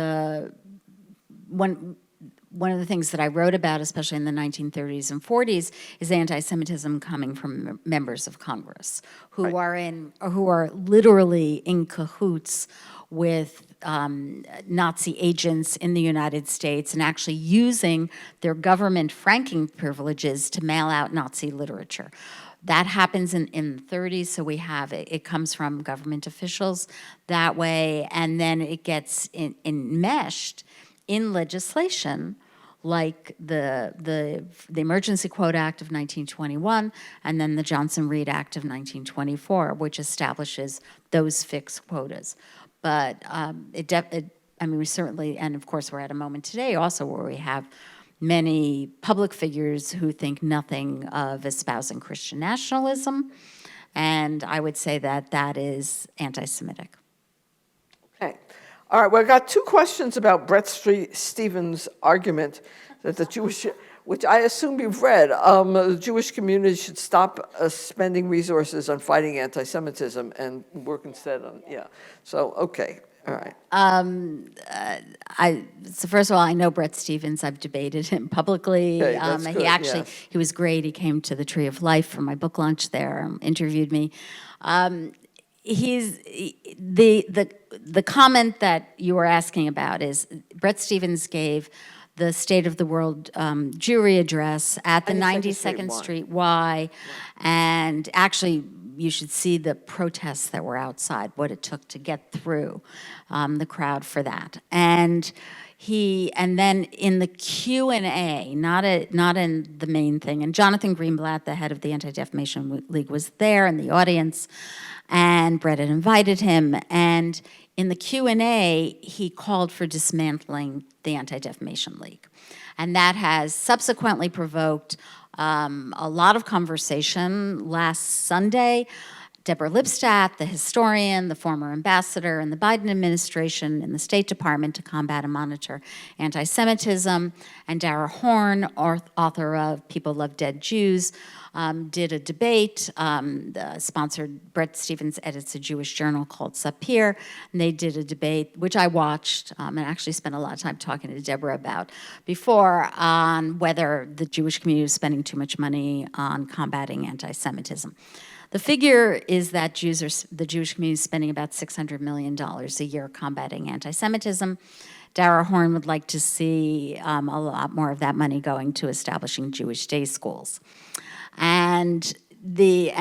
the things that I wrote about, especially in the 1930s and 40s, is anti-Semitism coming from members of Congress who are literally in cahoots with Nazi agents in the United States and actually using their government franking privileges to mail out Nazi literature. That happens in the 30s, so we have it comes from government officials that way, and then it gets enmeshed in legislation like the Emergency Quota Act of 1921 and then the Johnson-Reed Act of 1924, which establishes those fixed quotas. But we certainly, and of course we're at a moment today also where we have many public figures who think nothing of espousing Christian nationalism, and I would say that is anti-Semitic. Okay. All right, well, I got two questions about Bret Stephens' argument that the Jewish, which I assume you've read, the Jewish community should stop spending resources on fighting anti-Semitism and work instead on, So, okay. All right. So first of all, I know Bret Stephens. I've debated him publicly. Okay, that's good, He was great. He came to the Tree of Life for my book launch there, interviewed me. The comment that you were asking about is Bret Stephens gave the State of the World Jewry address at the 92nd Street Y, and actually you should see the protests that were outside, what it took to get through the crowd for that. And then in the Q&A, not in the main thing, and Jonathan Greenblatt, the head of the Anti-Defamation League, was there in the audience, and Brett had invited him, and in the Q&A, he called for dismantling the Anti-Defamation League. And that has subsequently provoked a lot of conversation. Last Sunday, Deborah Lipstadt, the historian, the former ambassador in the Biden administration in the State Department to combat and monitor anti-Semitism, and Dara Horn, author of People Love Dead Jews, did a debate, sponsored, Bret Stephens edits a Jewish journal called Sapir, and they did a debate, which I watched, and actually spent a lot of time talking to Deborah about before, on whether the Jewish community was spending too much money on combating anti-Semitism. The figure is that the Jewish community is spending about $600 million a year combating anti-Semitism. Dara Horn would like to see a lot more of that money going to establishing Jewish day schools. And the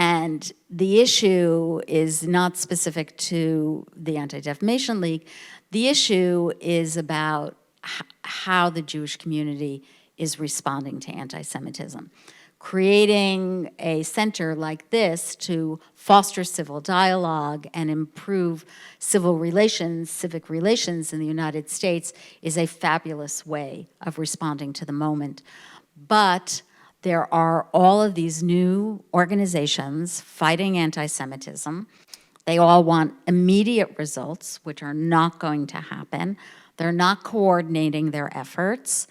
issue is not specific to the Anti-Defamation League. The issue is about how the Jewish community is responding to anti-Semitism. Creating a center like this to foster civil dialogue and improve civic relations in the United States is a fabulous way of responding to the moment. But there are all of these new organizations fighting anti-Semitism. They all want immediate results, which are not going to happen. They're not coordinating their efforts.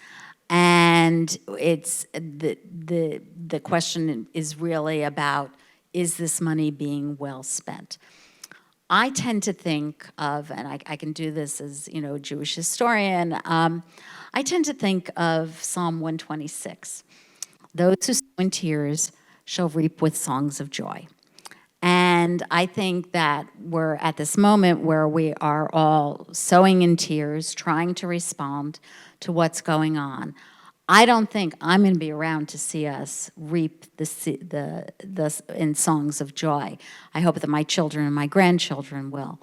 And it's the question is really about, is this money being well spent? I tend to think of, and I can do this as a Jewish historian, I tend to think of Psalm 126. Those who sow in tears shall reap with songs of joy. And I think that we're at this moment where we are all sowing in tears, trying to respond to what's going on. I don't think I'm going to be around to see us reap the in songs of joy. I hope that my children and my grandchildren will.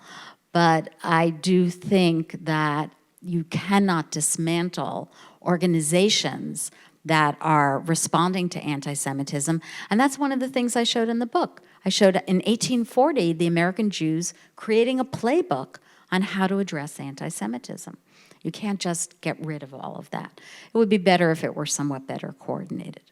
But I do think that you cannot dismantle organizations that are responding to anti-Semitism. And that's one of the things I showed in the book. I showed in 1840 the American Jews creating a playbook on how to address anti-Semitism. You can't just get rid of all of that. It would be better if it were somewhat better coordinated.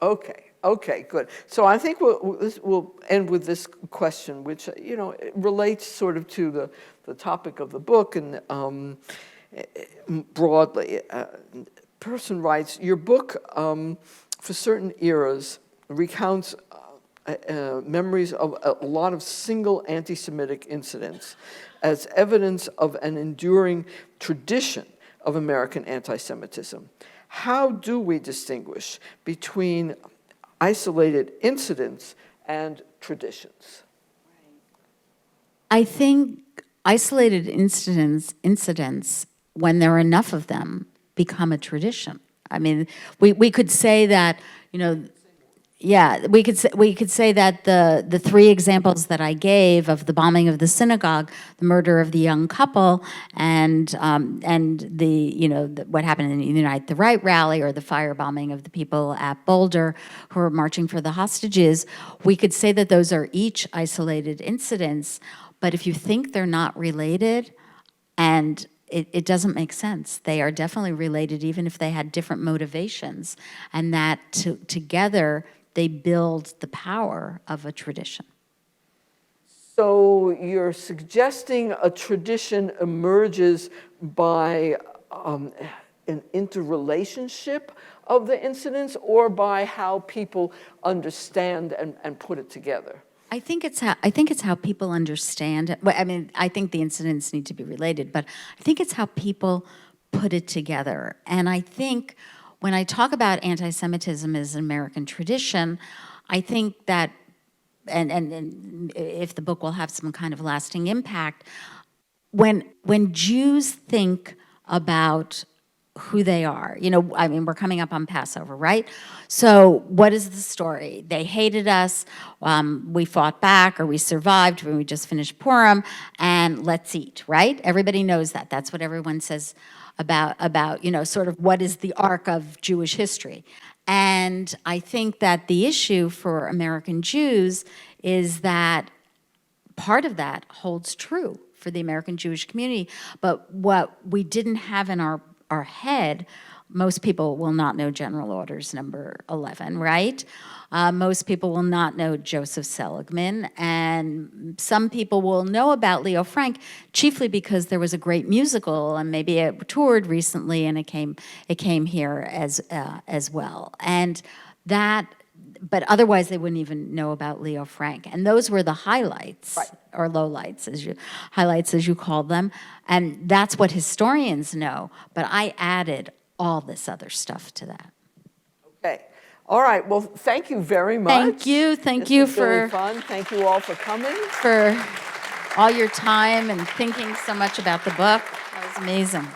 Okay, good. So I think we'll end with this question, which it relates sort of to the topic of the book and broadly. Person writes, your book, for certain eras, recounts memories of a lot of single anti-Semitic incidents as evidence of an enduring tradition of American anti-Semitism. How do we distinguish between isolated incidents and traditions? I think isolated incidents, when there are enough of them, become a tradition. I mean, we could say that, we could say that the three examples that I gave of the bombing of the synagogue, the murder of the young couple, and what happened in the Unite the Right rally, or the firebombing of the people at Boulder who were marching for the hostages, we could say that those are each isolated incidents. But if you think they're not related, and it doesn't make sense. They are definitely related, even if they had different motivations, and that together they build the power of a tradition. So you're suggesting a tradition emerges by an interrelationship of the incidents, or by how people understand and put it together? I think it's how people understand it. Well, I mean, I think the incidents need to be related, but I think it's how people put it together. And I think when I talk about anti-Semitism as an American tradition, I think that, and if the book will have some kind of lasting impact, when Jews think about who they are. You know, I mean, we're coming up on Passover, right? So what is the story? They hated us, we fought back, or we survived when we just finished Purim, and let's eat, right? Everybody knows that. That's what everyone says about, you know, sort of what is the arc of Jewish history. And I think that the issue for American Jews is that part of that holds true for the American Jewish community, but what we didn't have in our head, most people will not know General Orders number 11, right? Most people will not know Joseph Seligman, and some people will know about Leo Frank, chiefly because there was a great musical, and maybe it toured recently, and it came here as well. And that, but otherwise they wouldn't even know about Leo Frank. And those were the highlights, Right. or lowlights, highlights as you called them. And that's what historians know. But I added all this other stuff to that. Okay. All right. Well, thank you very much. Thank you. Thank This you was really for fun. Thank you all for coming. all your time and thinking so much about the book. That was amazing.